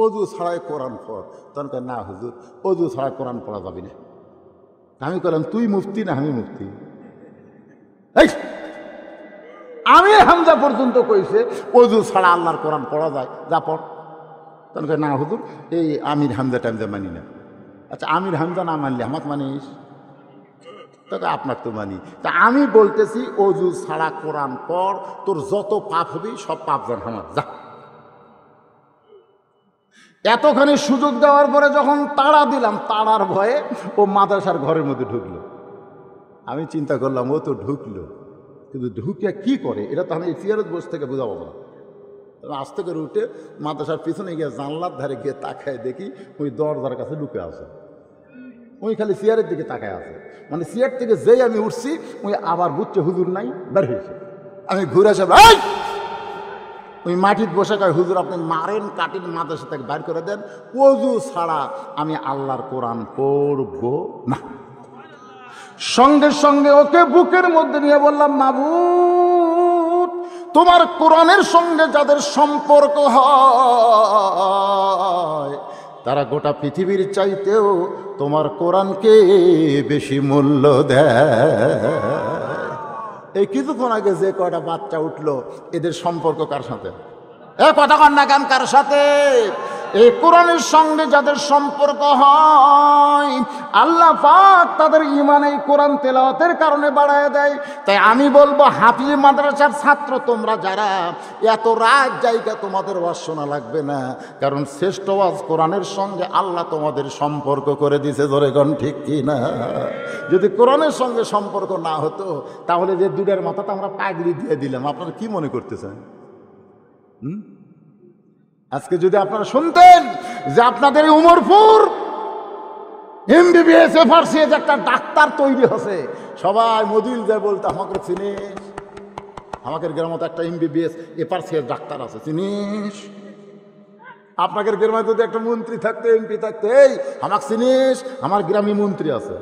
Speaker 1: অজু ছাড়াই কোরআন পড়। তখন না হুজুর, অজু ছাড়া কোরআন পড়া যাবে না। আমি কইলাম তুই মুফতি না আমি মুফতি? আমি হামজা পর্যন্ত কইছে অজু ছাড়া আল্লাহর কোরআন পড়া যায়, যা পড়। তখন না হুজুর, এই আমির হামজা টামজা মানি না। আচ্ছা আমির হামজা না মানলে আমাকে মানিস? তবে আপনার তো মানি। তা আমি বলতেছি অজু ছাড়া কোরআন পড়, তোর যত পাপ হবে সব পাপ যান আমার, যা। এতখানি সুযোগ দেওয়ার পরে যখন তাড়া দিলাম, তাড়ার ভয়ে ও মাদ্রাসার ঘরের মধ্যে ঢুকলো। আমি চিন্তা করলাম ও তো ঢুকলো, কিন্তু ঢুকে কি করে এটা তো আমি সিয়ারত বসে থেকে বোঝাবো না। আস্তে করে উঠে মাদ্রাসার পিছনে গিয়ে জানলার ধারে গিয়ে তাকায় দেখি ওই দরজার কাছে ঢুকে আছে। ওই খালি চেয়ারের দিকে তাকায় আছে, মানে চেয়ার থেকে যেই আমি উঠছি ওই আবার বুঝছে হুজুর নাই, বের হয়েছে। আমি ঘুরে আসে ওই মাটির বসে কয় হুজুর আপনি মারেন কাটিন, মাদ্রাসা থেকে বাইর করে দেন, অজু ছাড়া আমি আল্লাহর কোরআন পড়ব না। সঙ্গে সঙ্গে ওকে বুকের মধ্যে নিয়ে বললাম, মাবুদ তোমার কোরআনের সঙ্গে যাদের সম্পর্ক হয় তারা গোটা পৃথিবীর চাইতেও তোমার কোরআনকে বেশি মূল্য দেয়। এই কিছুক্ষণ আগে যে কয়টা বাচ্চা উঠলো, এদের সম্পর্ক কার সাথে? কথা কন না কেন, কার সাথে? এই কোরআনের সঙ্গে যাদের সম্পর্ক হয় আল্লাহ পাক তাদের ঈমান এই কোরআন তেলাওয়াতের কারণে বাড়ায় দেয়। তাই আমি বলবো হাফিজ মাদ্রাসার ছাত্র তোমরা যারা, এত রাত জায়গা তোমাদের ওয়াজ শোনা লাগবে না, কারণ শ্রেষ্ঠ ওয়াজ কোরআনের সঙ্গে আল্লাহ তোমাদের সম্পর্ক করে দিছে। ধরে গণ ঠিক কি না? যদি কোরআনের সঙ্গে সম্পর্ক না হতো তাহলে যে দুধের মাথাতে আমরা পাগড়ি দিয়ে দিলাম, আপনারা কি মনে করতেছেন? আজকে যদি আপনারা শুনতেন যে আপনাদের উমরপুর এমবিবিএস এফআরসিএস একটা ডাক্তার তৈরি হচ্ছে, সবাই মদিল যায় বলতে আমাকে চিনিস, আমাদের গ্রামে তো একটা এমবিবিএস এফআরসিএস ডাক্তার আছে, চিনিস? আপনাদের গ্রামে যদি একটা মন্ত্রী থাকতো, এমপি থাকতো, এই আমাকে চিনিস, আমার গ্রামে মন্ত্রী আছে।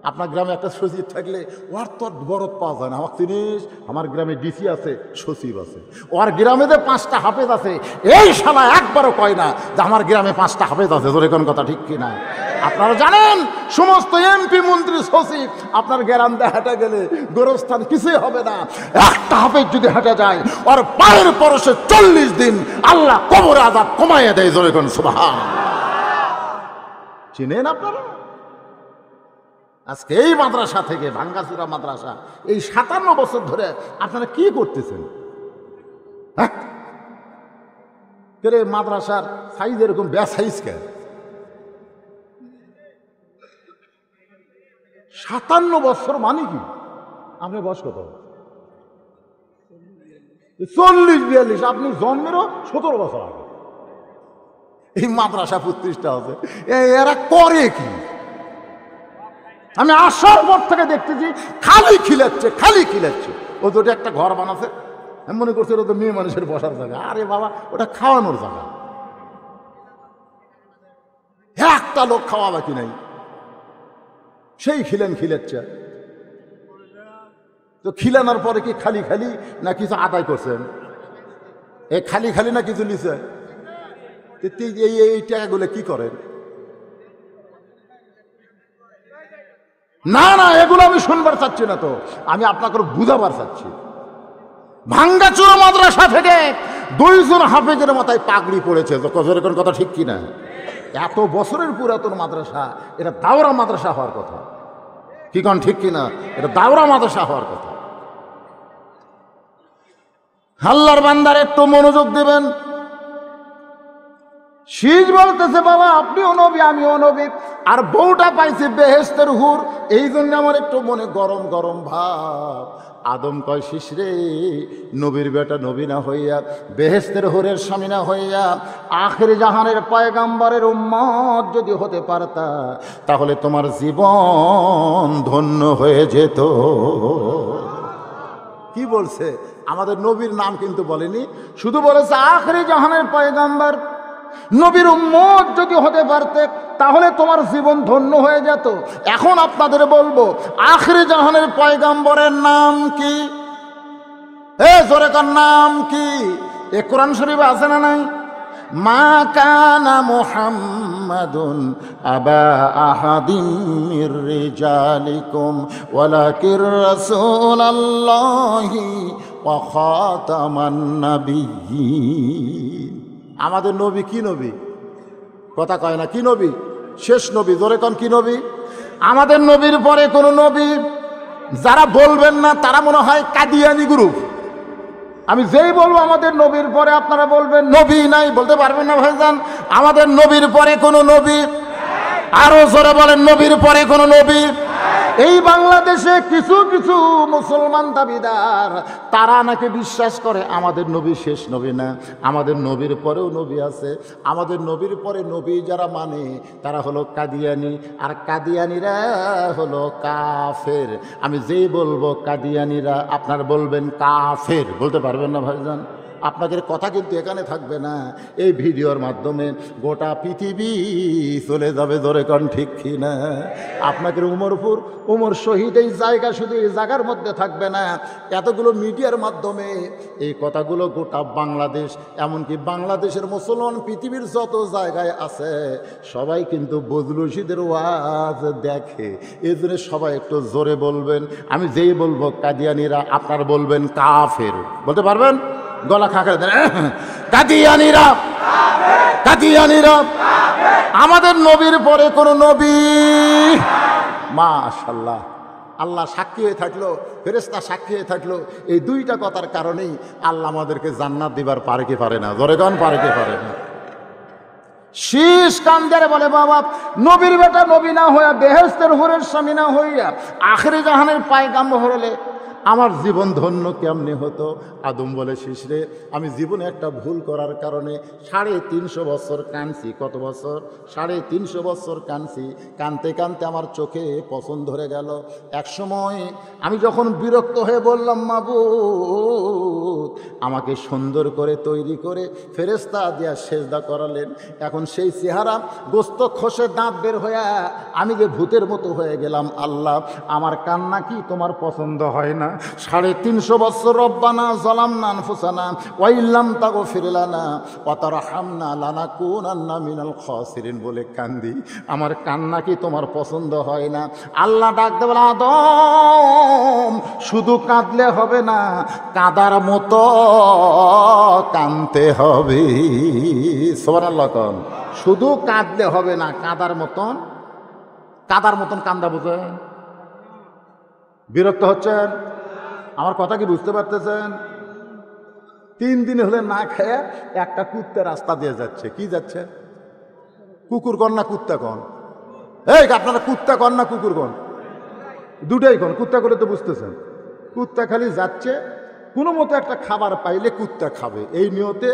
Speaker 1: আপনার গ্রামে একটা সচিব থাকলে ওর তো বরফ পাওয়া যায় না, আমার জিনিস আমার গ্রামে ডিসি আছে, সচিব আছে, ওর গ্রামে যে 5টা হাফেজ আছে, এই শালা একবারও কয় না যে আমার গ্রামে 5টা হাফেজ আছে। জোরে কোন কথা ঠিক কিনা? আপনারা জানেন সমস্ত এমপি মন্ত্রী সচিব আপনার গ্রাম দিয়ে হেঁটে গেলে গোরস্থান কিছুই হবে না। একটা হাফেজ যদি হেঁটে যায় ওর পায়ের পরশে 40 দিন আল্লাহ কবর আযাব কমাইয়া দেয়। জোরে কোন সুবহান। চিনেন আপনারা? আজকে এই মাদ্রাসা থেকে, ভাঙ্গাচুরা মাদ্রাসা, এই 57 বছর ধরে আপনারা কি করতেছেন? হ্যাঁ, মাদ্রাসার সাইজ এরকম বেসাইজ কেন? 57 বছর মানে কি? আপনার বয়স কত? 40-42। আপনি জন্মেরও 17 বছর আগে এই মাদ্রাসা প্রতিষ্ঠা আছে। এরা করে কি? আমি আসার পর থেকে দেখতেছি খালি খিলাচ্ছে, খালি খিলাচ্ছে। ও তো একটা ঘর বানাচ্ছে, আমি মনে করছি ওটা তো মেয়ে মানুষের বসার জায়গা। আরে বাবা, ওটা খাওয়ানোর জায়গা। একটা লোক খাওয়া বাকি নাই, সেই খিলাচ্ছে। তো খিলানোর পরে কি খালি খালি না কিছু আদায় করছেন? এই খালি খালি না কিছু নিছে? এই টাকাগুলো কি করেন? না না, এগুলো আমি শুনবার চাচ্ছি না, তো আমি আপনাকে বুঝাবার চাচ্ছি। ভাঙ্গাচুরা মাদ্রাসা থেকে 2 জন হাফেজের মাথায় পাগড়ি পড়েছে। কোন কথা ঠিক কিনা? এত বছরের পুরাতন মাদ্রাসা, এটা দাওরা মাদ্রাসা হওয়ার কথা। কি কোন ঠিক কিনা? এটা দাওরা মাদ্রাসা হওয়ার কথা। আল্লাহর বান্দার একটু মনোযোগ দেবেন। শীষ বলতেছে বাবা আপনিও নবী আমিও নবী, আর বউটা পাইছে বেহেশতের হুর, এই জন্য আমার একটু মনে গরম গরম ভাব। আদম কয় শীষ রে, নবীর বেটা নবী না হইয়া, বেহেশতের হুরের স্বামী না হইয়া, আখির জাহানের পয়গাম্বরের উম্মত যদি হতে পারতা, তাহলে তোমার জীবন ধন্য হয়ে যেত। কি বলছে? আমাদের নবীর নাম কিন্তু বলেনি, শুধু বলেছে আখিরি জাহানের পয়গাম্বর, নবীর উম্মত যদি হতে পারতে তাহলে তোমার জীবন ধন্য হয়ে যেত। এখন আপনাদের বলবো আখিরি জাহানের পয়গাম্বরের নাম কি? জোরে কার নাম কি? এ কোরআন শরীফে আছে না নাই? মা কানা মুহাম্মাদুন আবা আহাদিম মির রিজালিকুম ওয়ালাকির রাসূলুল্লাহি ওয়া খাতামান নাবিয়্যিন। আমাদের নবী কি নবী? কথা কয় না, কি নবী? শেষ নবী। জোরে কোন কি নবী? আমাদের নবীর পরে কোন নবী যারা বলবেন না তারা মনে হয় কাদিয়ানি গ্রুপ। আমি যেই বলবো আমাদের নবীর পরে আপনারা বলবেন নবী নাই, বলতে পারবেন না ভাইজান। আমাদের নবীর পরে কোন নবী? আরো জোরে বলেন, নবীর পরে কোন নবী? এই বাংলাদেশে কিছু কিছু মুসলমান দাবিদার তারা নাকি বিশ্বাস করে আমাদের নবী শেষ নবী না, আমাদের নবীর পরেও নবী আছে। আমাদের নবীর পরে নবী যারা মানে তারা হলো কাদিয়ানি, আর কাদিয়ানিরা হলো কাফের। আমি যেই বলবো কাদিয়ানিরা, আপনার বলবেন কাফের, বলতে পারবেন না ভাইজান। আপনাদের কথা কিন্তু এখানে থাকবে না, এই ভিডিওর মাধ্যমে গোটা পৃথিবী চলে যাবে। ধরে কন ঠিক কি না? আপনাদের উমরপুর উমর শহীদ এই জায়গা শুধু এই জায়গার মধ্যে থাকবে না, এতগুলো মিডিয়ার মাধ্যমে এই কথাগুলো গোটা বাংলাদেশ, এমনকি বাংলাদেশের মুসলমান পৃথিবীর যত জায়গায় আছে সবাই কিন্তু বজলুল রশিদের ওয়াজ দেখে। এই জন্য সবাই একটু জোরে বলবেন। আমি যেই বলবো কাদিয়ানিরা, আপনার বলবেন কাফের, বলতে পারবেন? গলা খাঁকড়ে দেন, কাদিয়ানিরা, কাদিয়ানিরা। আমাদের নবীর পরে কোন নবী? মাশাআল্লাহ, আল্লাহ সাক্ষী হয়ে থাকলো, ফেরেশতা সাক্ষী হয়ে থাকলো। এই দুইটা কথার কারণেই আল্লাহ আমাদেরকে জান্নাত দিবার পারে কি পারে না? জোরে গান, পারে কি পারে না? শীষ কান্দারে বলে বাবা নবীর বেটা নবী না হইয়া, বেহেশতের হুরের স্বামী না হইয়া, আখিরি জাহানের পয়গাম্বর হলে আমার জীবন ধন্য কেমনে হতো? আদম বলে শীষ রে, আমি জীবনে একটা ভুল করার কারণে 350 বছর কাঁদছি। কত বছর? 350 বছর কাঁদছি। কানতে কানতে আমার চোখে পছন্দ ধরে গেল। এক সময় আমি যখন বিরক্ত হয়ে বললাম মাবুদ আমাকে সুন্দর করে তৈরি করে ফেরেশতা দিয়া সেজদা করালেন, এখন সেই চেহারা গোস্ত খসে দাঁত বের হইয়া আমি যে ভূতের মতো হয়ে গেলাম। আল্লাহ আমার কান্না কি তোমার পছন্দ হয় না? 350 বছর রব্বানা যালামনা আনফুসানা ওয়া ইল্লাম তাগফির লানা ওয়া তারহামনা লানাকুনান্না মিনাল খাসিরিন বলে কান্দি। আমার কান্না কি তোমার পছন্দ হয় না? আল্লাহ ডাক দে বলে আদম শুধু কাঁদলে হবে না, কাঁদার মতো কাঁদতে হবে। সুবহানাল্লাহ কোন। শুধু কাঁদলে হবে না, কাঁদার মতন। কাঁদার মতন কান্দা বুঝেন? বিরক্ত হচ্ছেন? আমার কথা কি বুঝতে পারতেছেন? 3 দিন হলে না খেয়ে একটা কুত্তা রাস্তা দিয়ে যাচ্ছে। কি যাচ্ছে? কুকুর কন না কুত্তা কন? এই আপনারা কুত্তা কন না কুকুর কন? দুটাই কন। কুত্তা করে তো বুঝতেছেন। কুত্তা খালি যাচ্ছে, কোনো মতো একটা খাবার পাইলে কুত্তা খাবে, এই নিয়তে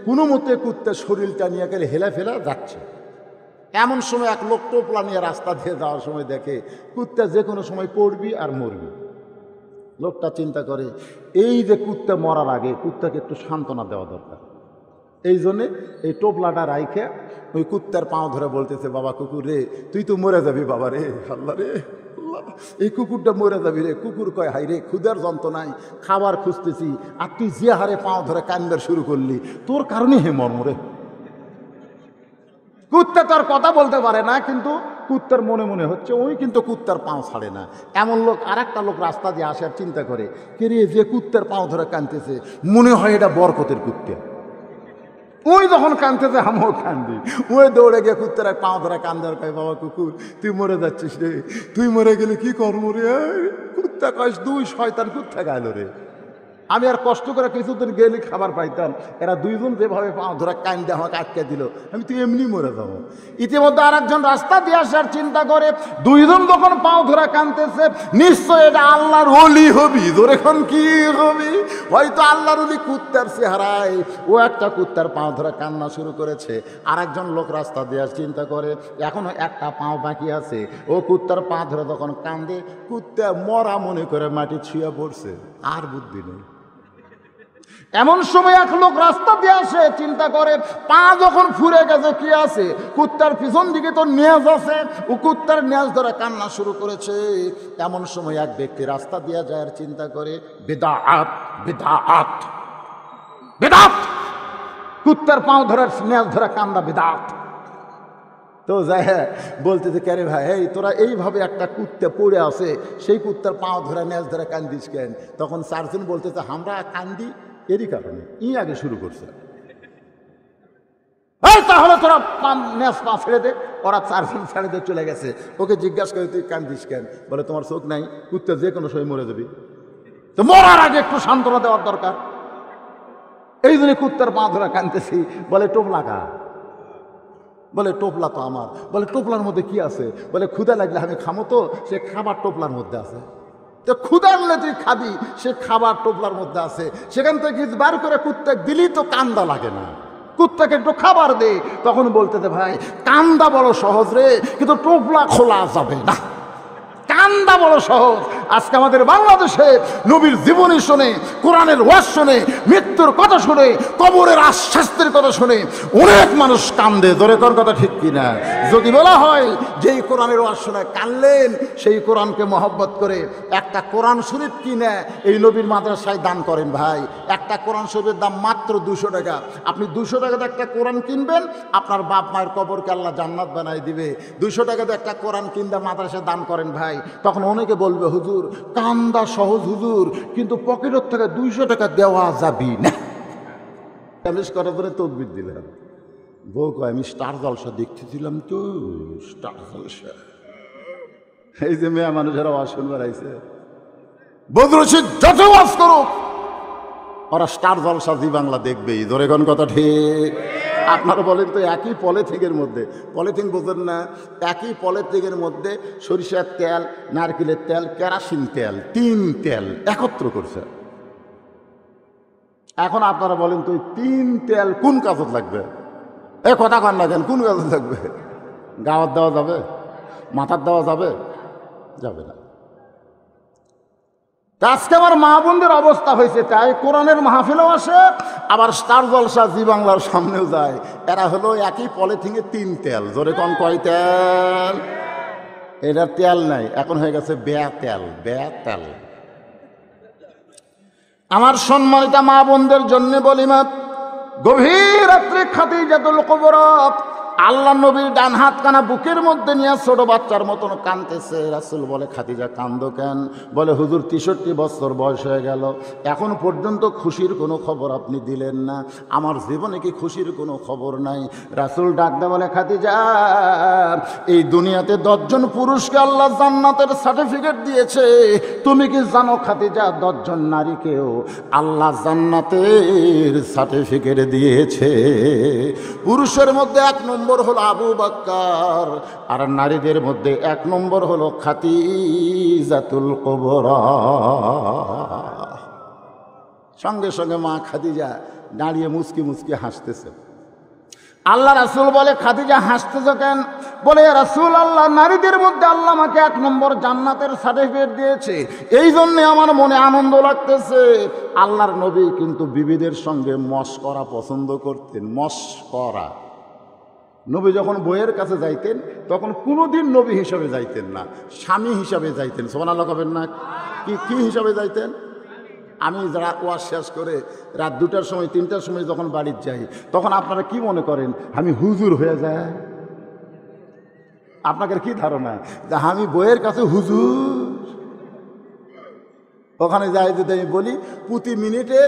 Speaker 1: কোনো মতে কুত্তা শরীরটা নিয়ে গেলে হেলা ফেলা যাচ্ছে। এমন সময় এক লোক টোপলা নিয়ে রাস্তা দিয়ে যাওয়ার সময় দেখে কুত্তা যে কোনো সময় পড়বি আর মরবি। লোকটা চিন্তা করে এই যে কুত্তা মরার আগে কুত্তাকে একটু সান্ত্বনা দেওয়া দরকার। এই জন্যে এই টোপলাটা রাইখে ওই কুত্তার পাও ধরে বলতেছে, বাবা কুকুর রে তুই তো মরে যাবি বাবা রে, আল্লাহ রে আল্লাহ, এই কুকুরটা মরে যাবি রে। কুকুর কয় হাই রে ক্ষুধার যন্ত্রণায় খাবার খুঁজতেছি, আর তুই যে হারে পাও ধরে কান্দার শুরু করলি, তোর কারণে হে মর্মরে। কুত্তা তো আর কথা বলতে পারে না, কিন্তু কুত্তার মনে মনে হচ্ছে ওই কিন্তু কুত্তার পাও ছাড়ে না। এমন লোক আর একটা লোক রাস্তা দিয়ে আসে আর চিন্তা করে কে রে যে কুত্তার পাও ধরে কাঁদতেছে, মনে হয় এটা বরকতের কুত্তা। ওই যখন কাঁদতেছে আমিও কান্দি। ওই দৌড়ে গিয়ে কুত্তার এক পাও ধরে কান্দার কয়, বাবা কুকুর তুই মরে যাচ্ছিস রে, তুই মরে গেলে কি করবো রে? কুত্তা কয় দুই শয়তান কুত্তা গেল রে। আমি আর কষ্ট করে কিছুদিন গেলে খাবার পাইতাম, এরা দুইজন যেভাবে পা ধরা কান্দে আমাকে আটকে দিল, আমি তো এমনি মরে যাবো। ইতিমধ্যে আর একজন রাস্তা দিয়ে আসার চিন্তা করে, দুইজন যখন পাও ধরা কাঁদতেছে, নিশ্চয় এটা আল্লাহর ওলি হবি। এখন কি হবি? হয়তো আল্লাহর ওলি কুত্তার চেহারায় ও একটা কুত্তার পাও ধরা কান্না শুরু করেছে। আর একজন লোক রাস্তা দেওয়ার চিন্তা করে, এখনো একটা পাও বাকি আছে। ও কুত্তার পা ধরে যখন কান্দে, কুত্তা মরা মনে করে মাটি ছুঁয়ে পড়ছে, আর বুদ্ধি নেই। এমন সময় এক লোক রাস্তা দিয়ে আসে, চিন্তা করে পা যখন ফুরে গেছে কি আছে, কুত্তার পিছন দিকে তো নেজ আছে, ও কুত্তার নেজ ধরে কান্না শুরু করেছে। এমন সময় এক ব্যক্তি রাস্তা দিয়ে যায় আর চিন্তা করে, বিদআত বিদআত বিদআত, কুত্তার পাও ধরার নেজ ধরে কান্দা বিদআত। তো যায় বলতেছে, কে রে ভাই, এই তোরা এইভাবে একটা কুত্তা পড়ে আছে, সেই কুত্তার পাও ধরে নেজ ধরে কান্দিস কেন? তখন চারজন বলতেছে, আমরা কান্দি এরই কারণে, আগে শুরু করছে। তাহলে তোরা নেজ পা ছেড়ে দে। ওরা চারজন ছেড়ে দিয়ে চলে গেছে। ওকে জিজ্ঞাসা করে, তুই কান্দিস কেন? বলে, তোমার চোখ নাই? কুত্তা যে কোনো সময় মরে যাবি, তো মরার আগে একটু সান্ত্বনা দেওয়ার দরকার, এই জন্য কুত্তার পা ধরে কাঁদতেছি। বলে, টোপলা কা? বলে, টোপলা তো আমার। বলে, টোপলার মধ্যে কি আছে? বলে, ক্ষুধা লাগলে আমি খামো তো, সে খাবার টোপলার মধ্যে আছে। তো ক্ষুধা আনলে তুই খাবি, সে খাবার টোপলার মধ্যে আছে, সেখান থেকে বার করে কুত্তা দিলি তো কান্দা লাগে না, কুত্তাকে একটু খাবার দে। তখন বলতে, ভাই কান্দা বড় সহজ রে, কিন্তু টোপলা খোলা যাবে না। কান্দা বড় সহজ। আজকে আমাদের বাংলাদেশে নবীর জীবনী শুনে, কোরআনের ওয়াজ শুনে, মৃত্যুর কথা শুনে, কবরের আশ্বাসের কথা শুনে অনেক মানুষ কান্দে। জোরে কোন কথা ঠিক কিনা? যদি বলা হয় যেই কোরআনের ওয়াজ শুনে কানলেন, সেই কোরআনকে মহব্বত করে একটা কোরআন শরীফ কিনে এই নবীর মাদ্রাসায় দান করেন। ভাই, একটা কোরআন শরীফের দাম মাত্র 200 টাকা। আপনি 200 টাকাতে একটা কোরআন কিনবেন, আপনার বাপ মায়ের কবরকে আল্লাহ জান্নাত বানাই দিবে। 200 টাকাতে একটা কোরআন কিনতে মাদ্রাসায় দান করেন ভাই। তখন অনেকে বলবে, হুজুর কান্দা সহজ হুজুর, কিন্তু পকেটের থেকে 200 টাকা দেওয়া যাবি না। করার পরে তকবির দিলাম। বউ কয়, আমি স্টার জলসা দেখতেছিলাম তো, স্টার জলসা। এই যে মেয়ে মানুষেরা ওয়াজ শুনবার আইছে, বদরশিদ যত ওয়াজ করুক, ওরা স্টার জলসা জি বাংলা দেখবেই। ধরে কোন কথা ঠিক? আপনারা বলেন তো, একই পলিথিনের মধ্যে, পলিথিন বোঝেন না, একই পলিথিনের মধ্যে সরিষার তেল, নারকেলের তেল, কেরাসিন তেল, 3 তেল একত্র করছে। এখন আপনারা বলেন তো, 3 তেল কোন কাজত লাগবে? এ কথা কন না কেন, কোন কাজত লাগবে? গাওয়ার দেওয়া যাবে? মাথার দেওয়া যাবে? যাবে না। আজকে আমার মা বোনদের অবস্থা হয়েছে তাই, কোরআনের মাহফিলও আসে, আবার স্টার জলসা জি বাংলার সামনেও যায়। এরা হলো একই পলিথিনে 3 তেল। জোরে কন, কয় তেল? এটা তেল নাই, এখন হয়ে গেছে বেয়া তেল। বেয়া তেল। আমার সম্মানিত মা বোনদের জন্য বলি, মা গভীর রাত্রে খাদিজাতুল কুবরা আল্লাহ নবীর ডান হাত কানা বুকের মধ্যে নিয়ে ছোট বাচ্চার মতন কাঁদতেছে। রাসূল বলে, খাদিজা কান্দো কেন? বলে, হুজুর 63 বছর বয়স হয়ে গেল, এখন পর্যন্ত খুশির কোনো খবর আপনি দিলেন না, আমার জীবনে কি খুশির কোনো খবর নাই? রাসূল ডাকতে বলে, খাদিজা এই দুনিয়াতে 10 জন পুরুষকে আল্লাহ জান্নাতের সার্টিফিকেট দিয়েছে, তুমি কি জানো খাদিজা 10 জন নারীকেও আল্লাহ জান্নাতের সার্টিফিকেট দিয়েছে? পুরুষের মধ্যে 1 নম্বর হলো আবু বকর, আর নারীদের মধ্যে 1 নম্বর হলো খাদিজাতুল কুবরা। সঙ্গে সঙ্গে মা খাদিজা দাঁড়িয়ে মুচকি মুচকি হাসতেছে। আল্লাহ রাসূল বলে, খাদিজা হাসতেছ কেন? বলে, রাসূল আল্লাহ, নারীদের মধ্যে আল্লাহ আমাকে 1 নম্বর জান্নাতের সার্টিফিকেট দিয়েছে, এই জন্যে আমার মনে আনন্দ লাগতেছে। আল্লাহর নবী কিন্তু বিবিদের সঙ্গে মশকরা পছন্দ করতেন। মশকরা, নবী যখন বইয়ের কাছে যাইতেন তখন কোনোদিন নবী হিসাবে যাইতেন না, স্বামী হিসাবে যাইতেন। সুবহানাল্লাহ কবেন না? কি হিসাবে যাইতেন? আমি রাত ওয়াজ শেষ করে রাত 2টার সময় 3টার সময় যখন বাড়ির যাই, তখন আপনারা কি মনে করেন আমি হুজুর হয়ে যাই? আপনাদের কি ধারণা যে আমি বইয়ের কাছে হুজুর? ওখানে যাই যদি আমি বলি প্রতি মিনিটে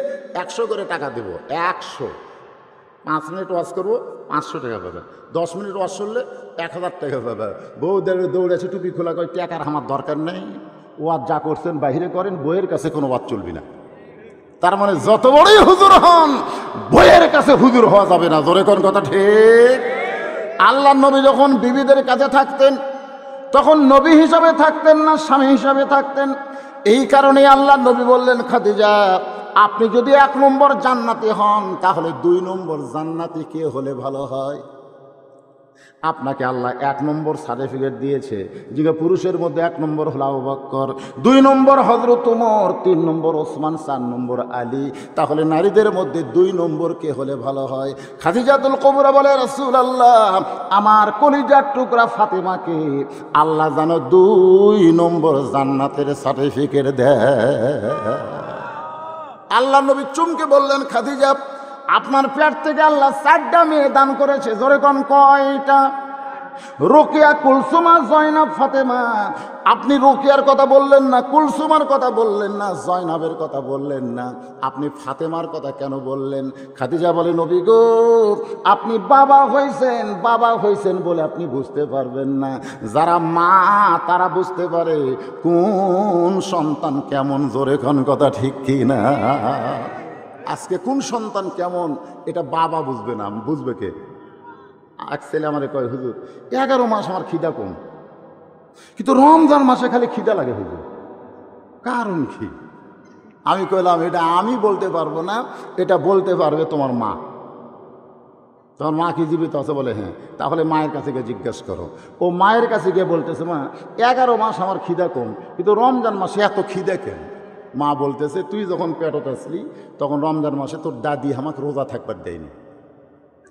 Speaker 1: 100 করে টাকা দেবো, 100, 5 মিনিট ওয়াজ করবো 500 টাকা পাবে, 10 মিনিট ওয়াজ করলে 1000 টাকা পাবে। বউ দৌড়েছে টুপি খোলা করে, টাকার আমার দরকার নেই, ওয়াজ যা করছেন বাইরে করেন, বইয়ের কাছে কোনো ওয়াজ চলবি না। তার মানে যত বড়ই হুজুর হন, বইয়ের কাছে হুজুর হওয়া যাবে না। জোরে কোন কথা ঠিক? আল্লাহ নবী যখন বিবিদের কাছে থাকতেন তখন নবী হিসাবে থাকতেন না, স্বামী হিসাবে থাকতেন। এই কারণে আল্লাহ নবী বললেন, খাদিজা আপনি যদি 1 নম্বর জান্নাতি হন তাহলে 2 নম্বর জান্নাতি কে হলে ভালো হয়? আপনাকে আল্লাহ 1 নম্বর সার্টিফিকেট দিয়েছে, যে পুরুষের মধ্যে 1 নম্বর হলো আবু বকর, 2 নম্বর হযরত ওমর, 3 নম্বর ওসমান, 4 নম্বর আলী। তাহলে নারীদের মধ্যে 2 নম্বর কে হলে ভালো হয়? খাদিজাতুল কুবরা বলে, রাসূলুল্লাহ আমার কলিজার টুকরা ফাতেমাকে আল্লাহ যেন 2 নম্বর জান্নাতের সার্টিফিকেট দেয়। আল্লাহ নবী চুমকে বললেন, খাদিজা আপনার পেট থেকে আল্লাহ 4টা মেয়ে দান করেছে। জোরে কোন কয়টা? রোকেয়া, কুলসুমা, জয়নাব, ফাতেমা। আপনি রোকেয়ার কথা বললেন না, কুলসুমার কথা বললেন না, জয়নাবের কথা বললেন না, আপনি ফাতেমার কথা কেন বললেন? খাদিজা বলে, নবী গো আপনি বাবা হয়েছেন বলে আপনি বুঝতে পারবেন না। যারা মা তারা বুঝতে পারে কোন সন্তান কেমন। জোরে কোন কথা ঠিক কি না? আজকে কোন সন্তান কেমন এটা বাবা বুঝবে না, বুঝবে কে? এক ছেলে আমারে কয়, হুজুর 11 মাস আমার খিদা কম, কিন্তু রমজান মাসে খালি খিদা লাগে হুজুর, কারণ কি? আমি কইলাম, এটা আমি বলতে পারবো না, এটা বলতে পারবে তোমার মা। তোমার মা কি জীবিত আছে? বলে হ্যাঁ। তাহলে মায়ের কাছে গিয়ে জিজ্ঞাসা করো। ও মায়ের কাছে গিয়ে বলতেছে, মা 11 মাস আমার খিদা কম, কিন্তু রমজান মাসে এত খিদা কেন? মা বলতেছে, তুই যখন পেটত আসলি তখন রমজান মাসে তোর দাদি আমাকে রোজা থাকবার দেয়নি।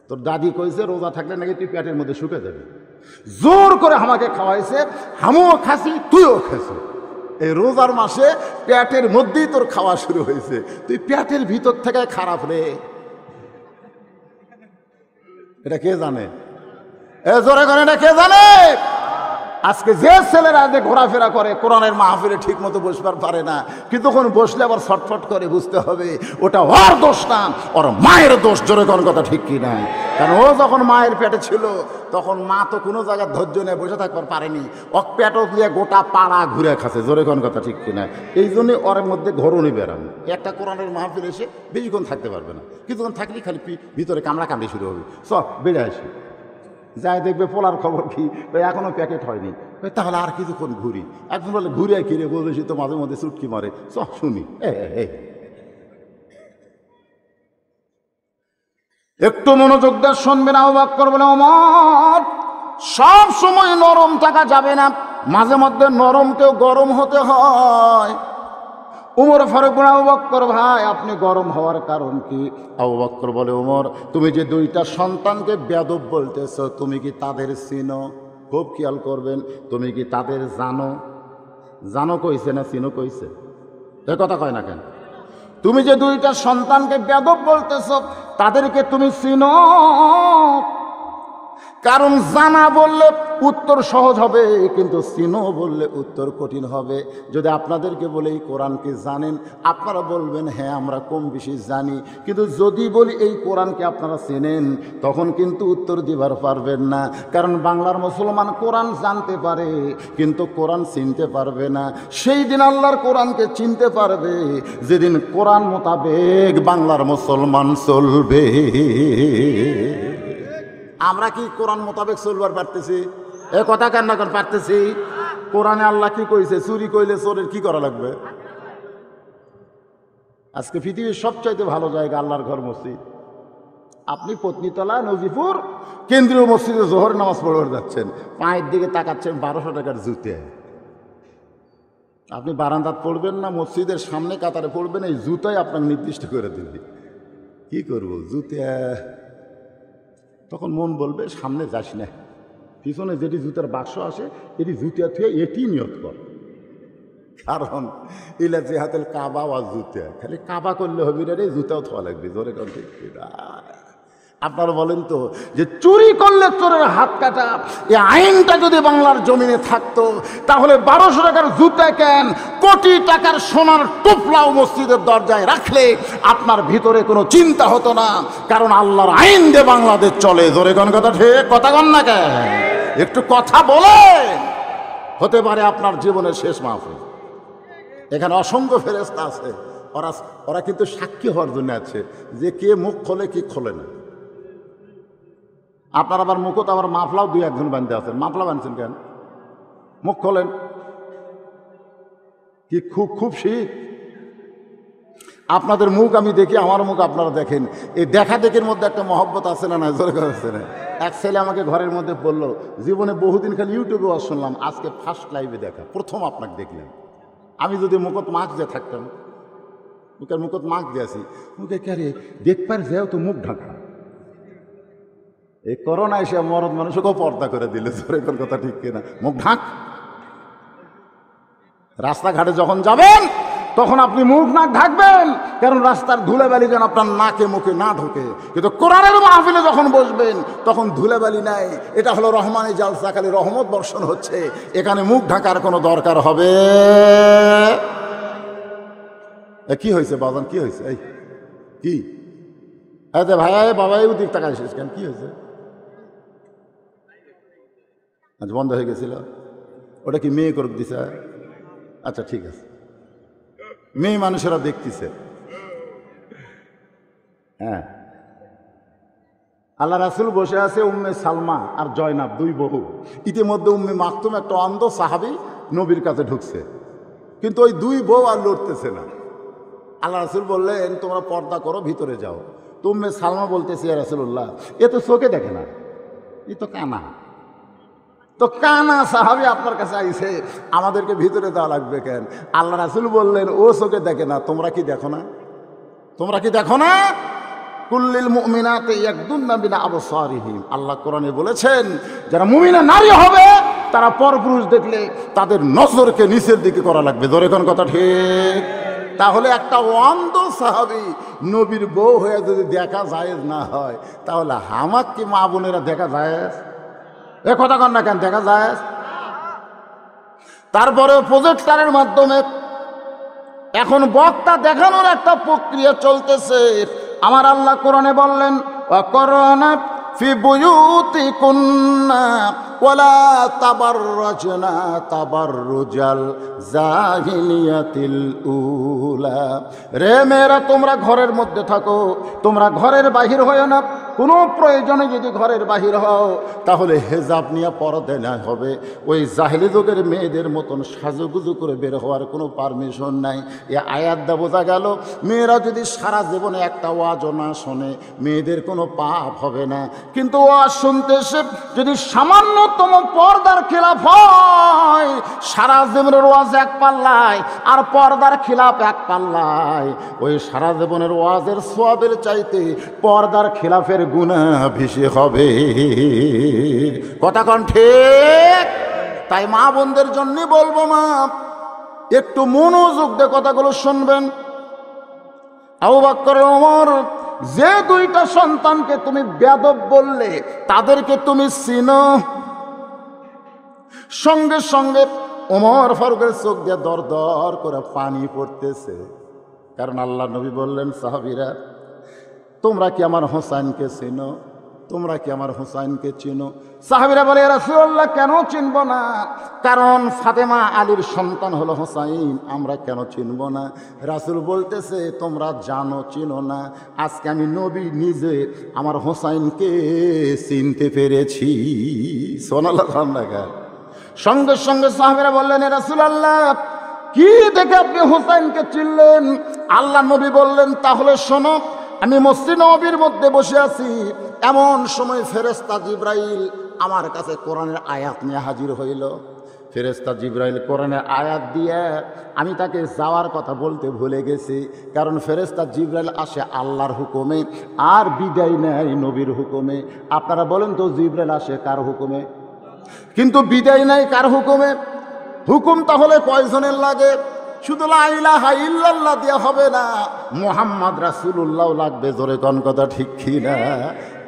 Speaker 1: তোর দাদি কইছে রোজা থাকলে নাকি তুই পেটের মধ্যে শুকে যাবি। জোর করে আমাকে খাওয়াইছে, আমিও খাসি তুইও খাসি। এই রোজার মাসে পেটের মধ্যেই তোর খাওয়া শুরু হয়েছে, তুই পেটের ভিতর থেকে খারাপ রে। এটা কে জানে? জোরে করে এটা কে জানে? আজকে যে ছেলেরা যে ঘোরাফেরা করে কোরআনের মাহফিলে ঠিক মতো বসবার পারে না, কিন্তু তখন বসলে আবার ছটফট করে, বুঝতে হবে ওটা ওর দোষ না, ওর মায়ের দোষ। জোরে কোন কথা ঠিক কি না? কারণ ও যখন মায়ের পেটে ছিল তখন মা তো কোনো জায়গায় ধৈর্য নিয়ে বসে থাকবার পারেনি, ওক পেটও দিয়ে গোটা পাড়া ঘুরে খাচ্ছে। জোরে কোন কথা ঠিক কিনা? এই জন্যই ওর মধ্যে ঘরণী বেড়ান। একটা কোরআনের মাহফিল এসে বেশিক্ষণ থাকতে পারবে না, কিছুক্ষণ থাকলেই খালি ভিতরে কামড়া কামড়ি শুরু হবে। সব বেড়ে আসি, যাই দেখবে পোলার খবর কি, এখনো প্যাকেট হয়নি, তাহলে আর কিছুক্ষণ ঘুরি। একজন বলে ঘুরে কিরে বলেছি তো মাঝে মধ্যে চুটকি মারে, সব শুনি। একটু মনোযোগ দিয়ে শুনবেন। আবু বকর বলে, ওমর সব সময় নরম থাকা যাবে না, মাঝে মধ্যে নরমকেও গরম হতে হয়। উমর ফারুক বলে, আবু বকর ভাই আপনি গরম হওয়ার কারণ কি? আবু বকর বলে, ওমর তুমি যে 2টা সন্তানকে বেয়াদব বলতেছ, তুমি কি তাদের চিনো? খুব খেয়াল করবেন, তুমি কি তাদের জানো? জানো কইছে না চিনো কইছে? এ কথা কয় না কেন? তুমি যে 2টা সন্তানকে বেয়াদব বলতেছ তাদেরকে তুমি চিনো? কারণ জানা বললে উত্তর সহজ হবে, কিন্তু চিনো বললে উত্তর কঠিন হবে। যদি আপনাদেরকে বলে এই কোরআনকে জানেন, আপনারা বলবেন হ্যাঁ আমরা কম বেশি জানি, কিন্তু যদি বলি এই কোরআনকে আপনারা চেনেন, তখন কিন্তু উত্তর দিবার পারবেন না। কারণ বাংলার মুসলমান কোরআন জানতে পারে কিন্তু কোরআন চিনতে পারবে না। সেই দিন আল্লাহর কোরআনকে চিনতে পারবে যেদিন কোরআন মোতাবেক বাংলার মুসলমান চলবে। আমরা কি কোরআন মোতাবেক চলবার পারতেছি? এ কথা কেন না কেন পারতেছি? কোরআনে আল্লাহ কি কইছে? চুরি কইলে চোরের কি করা লাগবে? আজকে পৃথিবীর সবচাইতে ভালো জায়গা আল্লাহর ঘর মসজিদ। আপনি পত্নীতলা নজিপুর কেন্দ্রীয় মসজিদে জোহর নামাজ পড়বার যাচ্ছেন, পায়ের দিকে তাকাচ্ছেন 1200 টাকার জুতে। আপনি বারান্দাত পড়বেন না মসজিদের সামনে কাতারে পড়বেন, এই জুতাই আপনাকে নির্দিষ্ট করে দিবি। কি করব জুতে? তখন মন বলবে সামনে যাস না, পিছনে যেটি জুতার বাক্স আসে এটি জুতিয়া থুয়ে এটি নিয়ত কর। কারণ ইলা জেহাতেল কাবা বা জুতা, খালি কাবা করলে হবে রে, জুতাও থোয়া লাগবে। জোরে কর ঠিক। আপনারা বলেন তো যে চুরি করলে চোরের হাত কাটা, এই আইনটা যদি বাংলার জমিনে থাকতো তাহলে 1200 টাকার জুতা কেন, কোটি টাকার সোনার টুপলাও মসজিদের দরজায় রাখলে আপনার ভিতরে কোনো চিন্তা হতো না। কারণ আল্লাহর আইন দিয়ে বাংলাদেশ চলে। জোরে কোন কথা ঠিক? কথা কন না কেন? একটু কথা বলে হতে পারে আপনার জীবনের শেষ মাহফিল। এখানে অসংখ্য ফেরেশতা আছে, ওরা ওরা কিন্তু সাক্ষী হওয়ার জন্য আছে যে কে মুখ খোলে কি খোলে না। আপনার আবার মুখত আবার মাফলাও দুই একজন বাঁধতে আছেন, মাফলা বাঁধছেন কেন? মুখ খোলেন। কি খুব খুব শীত আপনাদের মুখ আমি দেখি, আমার মুখ আপনারা দেখেন। এই দেখা দেখির মধ্যে একটা মহব্বত আছে না? জোরে আছে না? এক ছেলে আমাকে ঘরের মধ্যে বললো, জীবনে বহুদিন খালি ইউটিউবে ওয়াজ শুনলাম, আজকে ফার্স্ট লাইভে দেখা, প্রথম আপনাকে দেখলাম। আমি যদি মুখত মাস্ক দিয়ে থাকতাম, মুখের মুখত মাস্ক দিয়ে আছি, মুখে কে দেখবার যাও তো মুখ ঢাকা। এই করোনা এসে মরদ মানুষকেও পর্দা করে দিলে, জোরে কথা ঠিক কিনা? মুখ ঢাক। রাস্তাঘাটে যখন যাবেন তখন আপনি মুখ নাক ঢাকবেন, কারণ রাস্তার ধুলাবালি যেন আপনার নাকে মুখে না ঢোকে। কিন্তু কোরআনের মাহফিলে যখন বসবেন তখন ধুলাবালি নাই, এটা হলো রহমানি জালসা, খালি রহমত বর্ষণ হচ্ছে, এখানে মুখ ঢাকার কোনো দরকার হবে? কি হয়েছে বাজান, কি হয়েছে? এই কি ভাই বাবা এই দিক টাকা এসেছিস কেন? কি হয়েছে? আজ বন্ধ হয়ে গেছিল, ওটা কি মেয়ে করে দিছে? আচ্ছা ঠিক আছে, মেয়ে মানুষেরা দেখতেছে। হ্যাঁ, আল্লাহ রাসূল বসে আছে, উম্মে সালমা আর জয়নাব দুই বহু। ইতিমধ্যে উম্মে মাকতুম একটা অন্ধ সাহাবী নবীর কাছে ঢুকছে, কিন্তু ওই দুই বউ আর লড়তেছে না। আল্লাহ রাসূল বললেন তোমরা পর্দা করো, ভিতরে যাও। তো উম্মে সালমা বলতেছে, ইয়া রাসূলুল্লাহ, এ তো চোখে দেখে না, এ তো কানা। তো কানা সাহাবী আপনার কাছে আইছে, আমাদেরকে ভিতরে দেওয়া লাগবে কেন? আল্লাহ রাসূল বললেন ও চোখে দেখে না, তোমরা কি দেখো না? তোমরা কি দেখো না? কুল্লিল মুমিনাতি ইয়াগদুন্না মিন আবসারিহিম। আল্লাহ কোরআনে বলেছেন যারা মুমিনা নারী হবে তারা পরপুরুষ দেখলে তাদের নজরকে নিচের দিকে করা লাগবে। জোরে কোন কথা ঠিক? তাহলে একটা অন্ধ সাহাবী নবীর বউ হয়ে যদি দেখা জায়েজ না হয়, তাহলে হামাক কি মা বোনেরা দেখা জায়েজ? এ কথা কন না কেন? দেখা যায়। তারপরে প্রজেক্টরের মাধ্যমে এখন বক্তা দেখানোর একটা প্রক্রিয়া চলতেছে। আমার আল্লাহ কোরআনে বললেন ওয়াকরনা ফি বুয়ুতিকুন্না ওয়ালা তাবাররাজনা তাবাররুজাল জাহিলিয়াতিল উলা। রে মেয়েরা, তোমরা ঘরের মধ্যে থাকো, তোমরা ঘরের বাহির হয়ো না। কোনো প্রয়োজনে যদি ঘরের বাহির হও তাহলে হেজাব নিয়ে পর্দা না হবে। ওই জাহেলি যুগের মেয়েদের মতন সাজুগুজু করে বের হওয়ার কোনো পারমিশন নাই। এ আয়াত দা বোঝা গেল মেয়েরা যদি সারা জীবনে একটা ওয়াজও না শোনে মেয়েদের কোনো পাপ হবে না, কিন্তু ওয়াজ শুনতে এসে যদি সামান্যতম পর্দার খিলাফ হয়, সারা জীবনের ওয়াজ এক পাল্লায় আর পর্দার খিলাফ এক পাল্লায়, ওই সারা জীবনের ওয়াজের সওয়াবের চাইতে পর্দার খিলাফের গুনাহ বেশি হবে। কথা কোন ঠিক? তাই মা বোনদের জন্য বলবো, মা একটু মনোযোগ দিয়ে কথাগুলো শুনবেন। আবু বকর ওমর যে দুইটা সন্তানকে তুমি বেয়াদব বললে তাদেরকে তুমি চিনো। সঙ্গে সঙ্গে ওমর ফারুকের চোখ দিয়ে দর দর করে পানি পড়তেছে, কারণ আল্লাহ নবী বললেন সাহাবীরা তোমরা কি আমার হোসাইনকে চিনো? তোমরা কি আমার হোসাইনকে চিনো? সাহাবীরা বলে ইয়া রাসূলুল্লাহ কেন চিনব না? কারণ ফাতেমা আলীর সন্তান হলো হোসাইন, আমরা কেন চিনব না? রাসূল বলতেছে তোমরা জানো চিনো না, আজকে আমি নবী নিজে আমার হোসাইনকে চিনতে পেরেছি। সুবহানাল্লাহ। সঙ্গে সঙ্গে সাহাবীরা বললেন ইয়া রাসূলুল্লাহ কি দেখে আপনি হোসাইনকে চিনলেন? আল্লাহ নবী বললেন তাহলে শোনো, আমি মসজিদ নববীর মধ্যে বসে আছি, এমন সময় ফেরেশতা জিবরাইল আমার কাছে কোরআনের আয়াত নিয়ে হাজির হইল। ফেরেশতা জিবরাইল কোরআনের আয়াত দিয়ে আমি তাকে যাওয়ার কথা বলতে ভুলে গেছি, কারণ ফেরেশতা জিবরাইল আসে আল্লাহর হুকুমে আর বিদায় নেয় নবীর হুকুমে। আপনারা বলেন তো জিবরাইল আসে কার হুকুমে, কিন্তু বিদায় নেয় কার হুকুমে? হুকুম তাহলে কয়জনের লাগে? শুধু লা ইলাহা ইল্লাল্লাহ দিয়ে হবে না, মুহাম্মদ রাসূলুল্লাহ লাগবে, জোরে কোন কথা ঠিক কি না?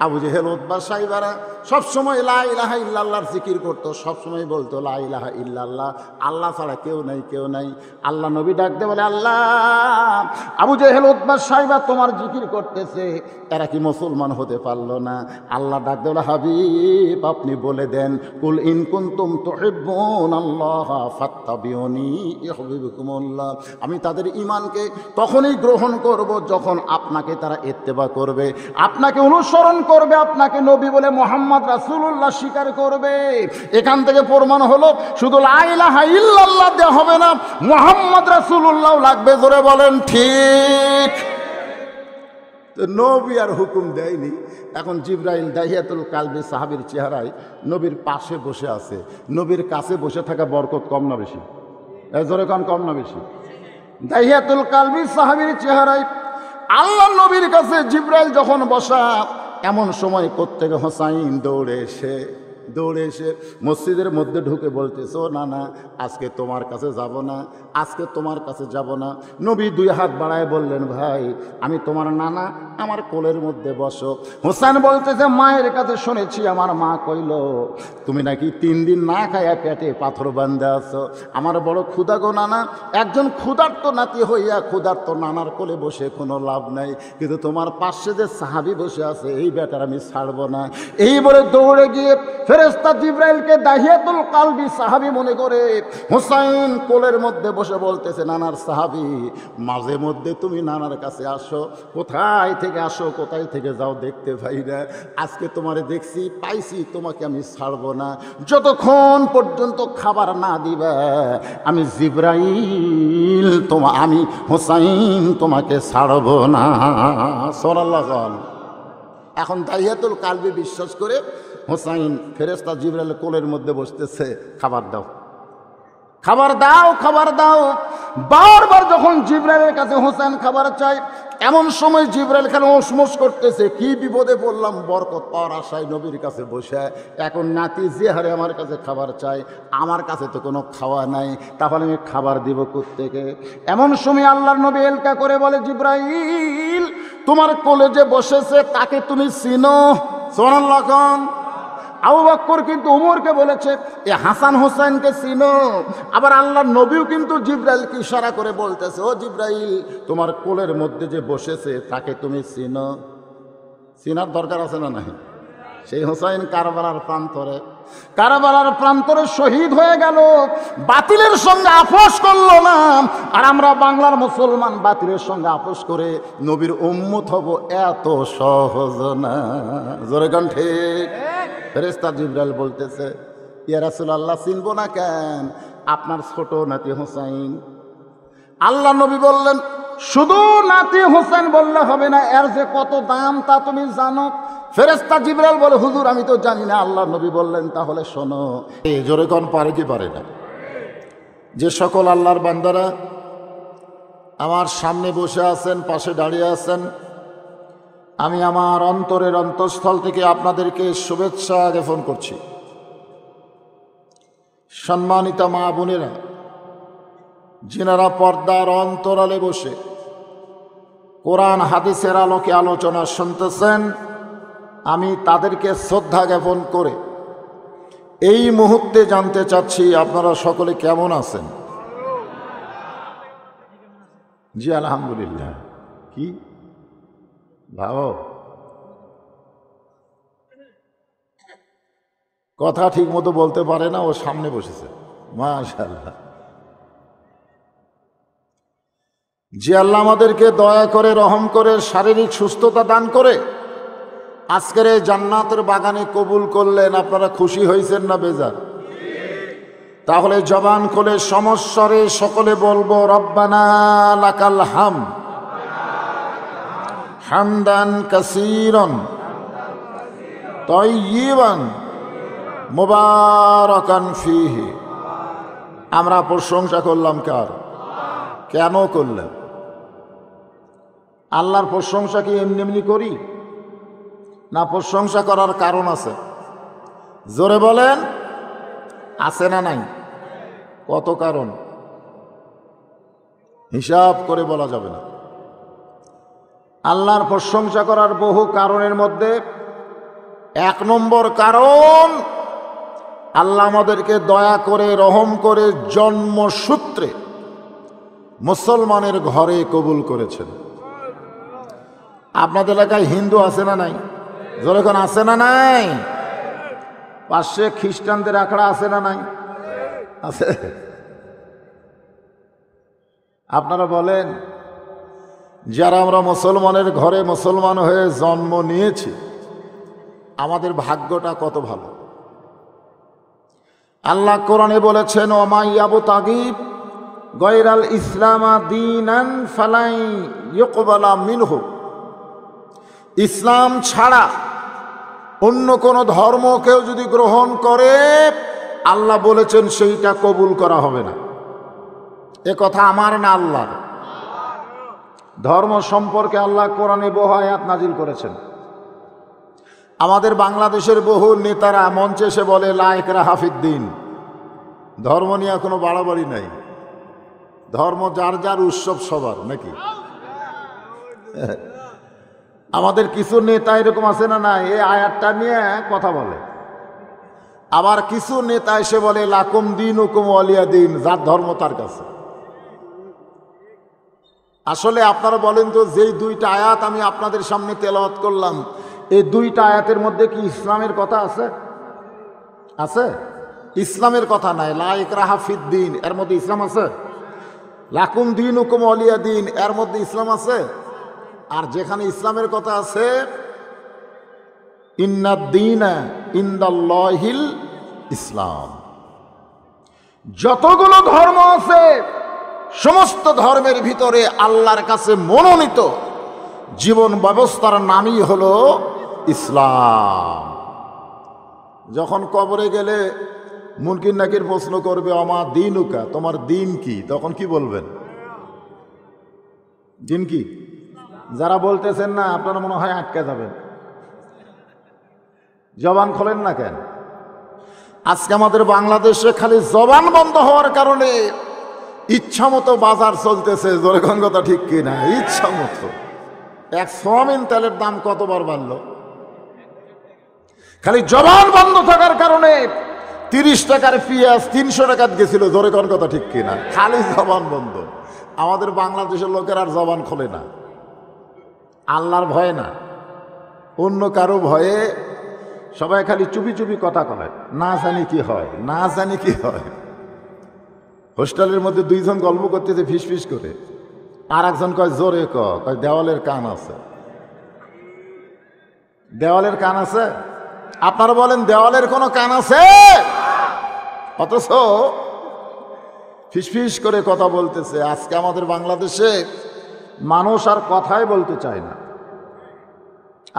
Speaker 1: আবু জেহেল উতবা সাইবারা সবসময় লা ইলাহা ইল্লাল্লাহর জিকির করতো, সবসময় বলতো লা ইলাহা ইল্লাল্লাহ, আল্লাহ ছাড়া কেউ নাই, কেউ নাই। আল্লাহ নবী ডাকতে বলে, আল্লাহ, আবু জেহেল উতবা সাইবা তোমার জিকির করতেছে, এরা কি মুসলমান হতে পারলো না? আল্লাহ ডাকতে বলে, হাবিব আপনি বলে দেন, কুল ইন কুনতুম তুহিব্বুনাল্লাহ ফাত্তাবিউনি ইউহিব্বুকুমুল্লাহ। আমি তাদের ঈমানকে তখনই গ্রহণ করব যখন আপনাকে তারা ইত্তেবা করবে, আপনাকে অনুসরণ করবে, আপনাকে নবী বলে মুহাম্মদ রাসূলুল্লাহ স্বীকার করবে। এখান থেকে প্রমাণ হলো শুধু লা ইলাহা ইল্লাল্লাহ দেওয়া হবে না, মুহাম্মদ রাসূলুল্লাহ লাগবে। জোরে বলেন ঠিক। নবী আর হুকুম দেয়নি। এখন জিবরাইল দাহিয়াতুল কালবি সাহাবীর চেহারায় নবীর পাশে বসে আছে। নবীর কাছে বসে থাকা বরকত কম না বেশি? জোরে কোন কম না বেশি? দাহিয়াতুল কালবি সাহাবীর চেহারায় আল্লাহ নবীর কাছে জিবরাইল যখন বসা, এমন সময় প্রত্যেক হোসাইন দৌড়ে এসে মসজিদের মধ্যে ঢুকে বলতেছে, ও না না, আজকে তোমার কাছে যাব না, আজকে তোমার কাছে যাব না। নবী দুই হাত বাড়ায় বললেন, ভাই আমি তোমার নানা, আমার কোলের মধ্যে বসো। হোসেন বলতেছে, মায়ের কাছে শুনেছি, আমার মা কইল তুমি নাকি 3 দিন না খায়া পেটে পাথর বান্ধে আছো। আমার বড় ক্ষুধা গো নানা, একজন ক্ষুধার্ত নাতি হইয়া ক্ষুধার্ত নানার কোলে বসে কোনো লাভ নাই, কিন্তু তোমার পাশে যে সাহাবী বসে আছে এই বেটার আমি ছাড়বো না। এই বলে দৌড়ে গিয়ে ফেরেশতা জিবরাইলকে দাহিয়াতুল কালবি সাহাবী মনে করে হোসাইন কোলের মধ্যে বসে বলতেছে, নানার সাহাবী, মাঝে মধ্যে তুমি নানার কাছে আসো, কোথায় থেকে আসো, কোথায় থেকে যাও দেখতে পাই না, আজকে তোমারে দেখছি, পাইছি, তোমাকে আমি ছাড়বো না যতক্ষণ পর্যন্ত খাবার না দিবা। আমি জিবরাইল আমি হোসাইন তোমাকে ছাড়বো না। সুবহানাল্লাহ। এখন দাহিয়াতুল কালবি বিশ্বাস করে হোসাইন ফেরেশতা জিবরাইলের কোলের মধ্যে বসতেছে, খাবার দাও, খাবার দাও, খাবার দাও। বারবার যখন জিবরাইলের কাছে হোসেন খাবার চায়, এমন সময় জিবরাইল খালি ওসমোস করতেছে, কি বিপদে পড়লাম, বরকত পাওয়ার আশায় নবীর কাছে বসে, এখন নাতি যে হারে আমার কাছে খাবার চাই, আমার কাছে তো কোনো খাওয়া নাই, তাহলে আমি খাবার দিব কোত্থেকে? এমন সময় আল্লাহর নবী এলকা করে বলে, জিবরাইল তোমার কোলে যে বসেছে তাকে তুমি চিনো? সুবহানাল্লাহ। আবু বকর কিন্তু ওমরকে বলেছে, এ হাসান হোসেনকে চিনো? আবার আল্লাহর নবীও কিন্তু জিবরাইলকে ইশারা করে বলতেছে, ও জিবরাইল তোমার কোলের মধ্যে যে বসেছে তাকে তুমি চিনো? চিনার দরকার আছে না নাই? সেই হোসাইন কারবালার প্রান্তরে শহীদ হয়ে গেল, বাতিলের সঙ্গে আপোষ করলো না। আর আমরা বাংলার মুসলমান বাতিলের সঙ্গে আপোষ করে নবীর উম্মত হব, এত সহজ না। জোরে গান ঠিক। ফেরেশতা জিবরাইল বলতেছে, ইয়া রাসূলুল্লাহ চিনবো না কেন? আপনার ছোট নাতি হোসাইন। আল্লাহ নবী বললেন, শুধু নাতি হোসেন বললে হবে না, এর যে কত দাম তা তুমি জানো? ফেরেশতা জিবরাইল বলে, হুজুর আমি তো জানি না। আল্লাহ নবী বললেন, তাহলে শোনো। এই জোরে কোন পারে কি পারে না? যে সকল আল্লাহর বান্দারা আমার সামনে বসে আছেন, পাশে দাঁড়িয়ে আছেন, আমি আমার অন্তরের অন্তঃস্থল থেকে আপনাদেরকে শুভেচ্ছা জ্ঞাপন করছি। সম্মানিতা মা বোনেরা, যিনারা পর্দার অন্তরালে বসে কোরআন হাদিসের আলোকে আলোচনা শুনতেছেন, আমি তাদেরকে শ্রদ্ধা জ্ঞাপন করে এই মুহূর্তে জানতে চাচ্ছি, আপনারা সকলে কেমন আছেন? জি আলহামদুলিল্লাহ। কি ভাও কথা ঠিক মতো বলতে পারে না, ও সামনে বসেছে, মাশাআল্লাহ। যে আল্লাহ আমাদেরকে দয়া করে, রহম করে, শারীরিক সুস্থতা দান করে আজকের এই জান্নাতের বাগানে কবুল করলেন, আপনারা খুশি হয়েছেন না বেজার? তাহলে জবান খুলে সমস্বরে সকলে বলবো, রব্বানা লাকাল হামদ হামদান কাসীরান তাইয়িবান মুবারাকান ফীহি। আমরা প্রশংসা করলাম কার? কেন করলাম? আল্লাহর প্রশংসা কি এমনি এমনি করি না? প্রশংসা করার কারণ আছে। জোরে বলেন, আছে না নাই? কত কারণ, হিসাব করে বলা যাবে না। আল্লাহর প্রশংসা করার বহু কারণের মধ্যে 1 নম্বর কারণ, আল্লাহ আমাদেরকে দয়া করে রহম করে জন্মসূত্রে মুসলমানের ঘরে কবুল করেছেন। আপনাদের এলাকায় হিন্দু আছে না নাই? যখন আছে না নাই? পাশে খ্রিস্টানদের আখড়া আছে না নাই? আছে। আপনারা বলেন, যারা আমরা মুসলমানের ঘরে মুসলমান হয়ে জন্ম নিয়েছি, আমাদের ভাগ্যটা কত ভালো। আল্লাহ কোরআনে বলেছেন, ওমা ইয়াবতাগি গায়রাল ইসলামা দীনান ফালাই ইউকবালা মিনহু, ইসলাম ছাড়া অন্য কোন ধর্ম কেউ যদি গ্রহণ করে, আল্লাহ বলেছেন সেইটা কবুল করা হবে না। এ কথা আমার না আল্লাহর। ধর্ম সম্পর্কে আল্লাহ কোরআনে বহু আয়াত নাজিল করেছেন। আমাদের বাংলাদেশের বহু নেতারা মঞ্চে এসে বলে লা ইকরাহা ফিদ্দীন, ধর্ম নিয়ে কোনো বাড়াবাড়ি নাই, ধর্ম যার যার উৎসব সবার, নাকি? আমাদের কিছু নেতা এরকম আছে না না, এই আয়াতটা নিয়ে কথা বলে। আবার কিছু নেতা এসে বলে লাকুম দীনুকুম ওয়ালিয়া দীন, যার ধর্ম তার কাছে। আসলে আপনারা বলেন তো, যেই 2টা আয়াত আমি আপনাদের সামনে তেলাওয়াত করলাম, এই 2টা আয়াতের মধ্যে কি ইসলামের কথা আছে? আছে? ইসলামের কথা নাই। লা ইকরাহা ফিদ্দীন, এর মধ্যে ইসলাম আছে? লাকুম দীনুকুম ওয়ালিয়া দীন, এর মধ্যে ইসলাম আছে? আর যেখানে ইসলামের কথা আছে, ইন্নাদ-দীনা ইনদাল্লাহিল ইসলাম, যতগুলো ধর্ম আছে সমস্ত ধর্মের ভিতরে আল্লাহর কাছে মনোনীত জীবন ব্যবস্থার নামই হলো ইসলাম। যখন কবরে গেলে মুনকির নাকির প্রশ্ন করবে, আমা দীনুকা, তোমার দিন কি? তখন কি বলবেন? দিন কি? যারা বলতেছেন না, আপনারা মনে হয় আটকে যাবেন, জবান খোলেন না কেন? আজকে আমাদের বাংলাদেশে খালি জবান বন্ধ হওয়ার কারণে ইচ্ছা মতো বাজার চলতেছে। জোরে কোন কথা ঠিক কিনা? ইচ্ছা মতো। এক সোয়াবিন তেলের দাম কতবার বাড়লো? খালি জবান বন্ধ থাকার কারণে 30 টাকার পেঁয়াজ 300 টাকাত গেছিল। জোরে কোন কথা ঠিক কিনা? খালি জবান বন্ধ। আমাদের বাংলাদেশের লোকের আর জবান খোলে না, আল্লাহর ভয়ে না, অন্য কারো ভয়ে সবাই খালি চুপি চুপি কথা কয়, না জানি কি হয়, না জানি কি হয়। হোস্টেলের মধ্যে 2 জন গল্প করতেছে ফিস ফিস করে, আর একজন কয় জোরে কয় দেওয়ালের কান আছে। দেওয়ালের কান আছে? আপনারা বলেন দেওয়ালের কোনো কান আছে? অথচ ফিসফিস করে কথা বলতেছে। আজকে আমাদের বাংলাদেশে মানুষ আর কথাই বলতে চায় না।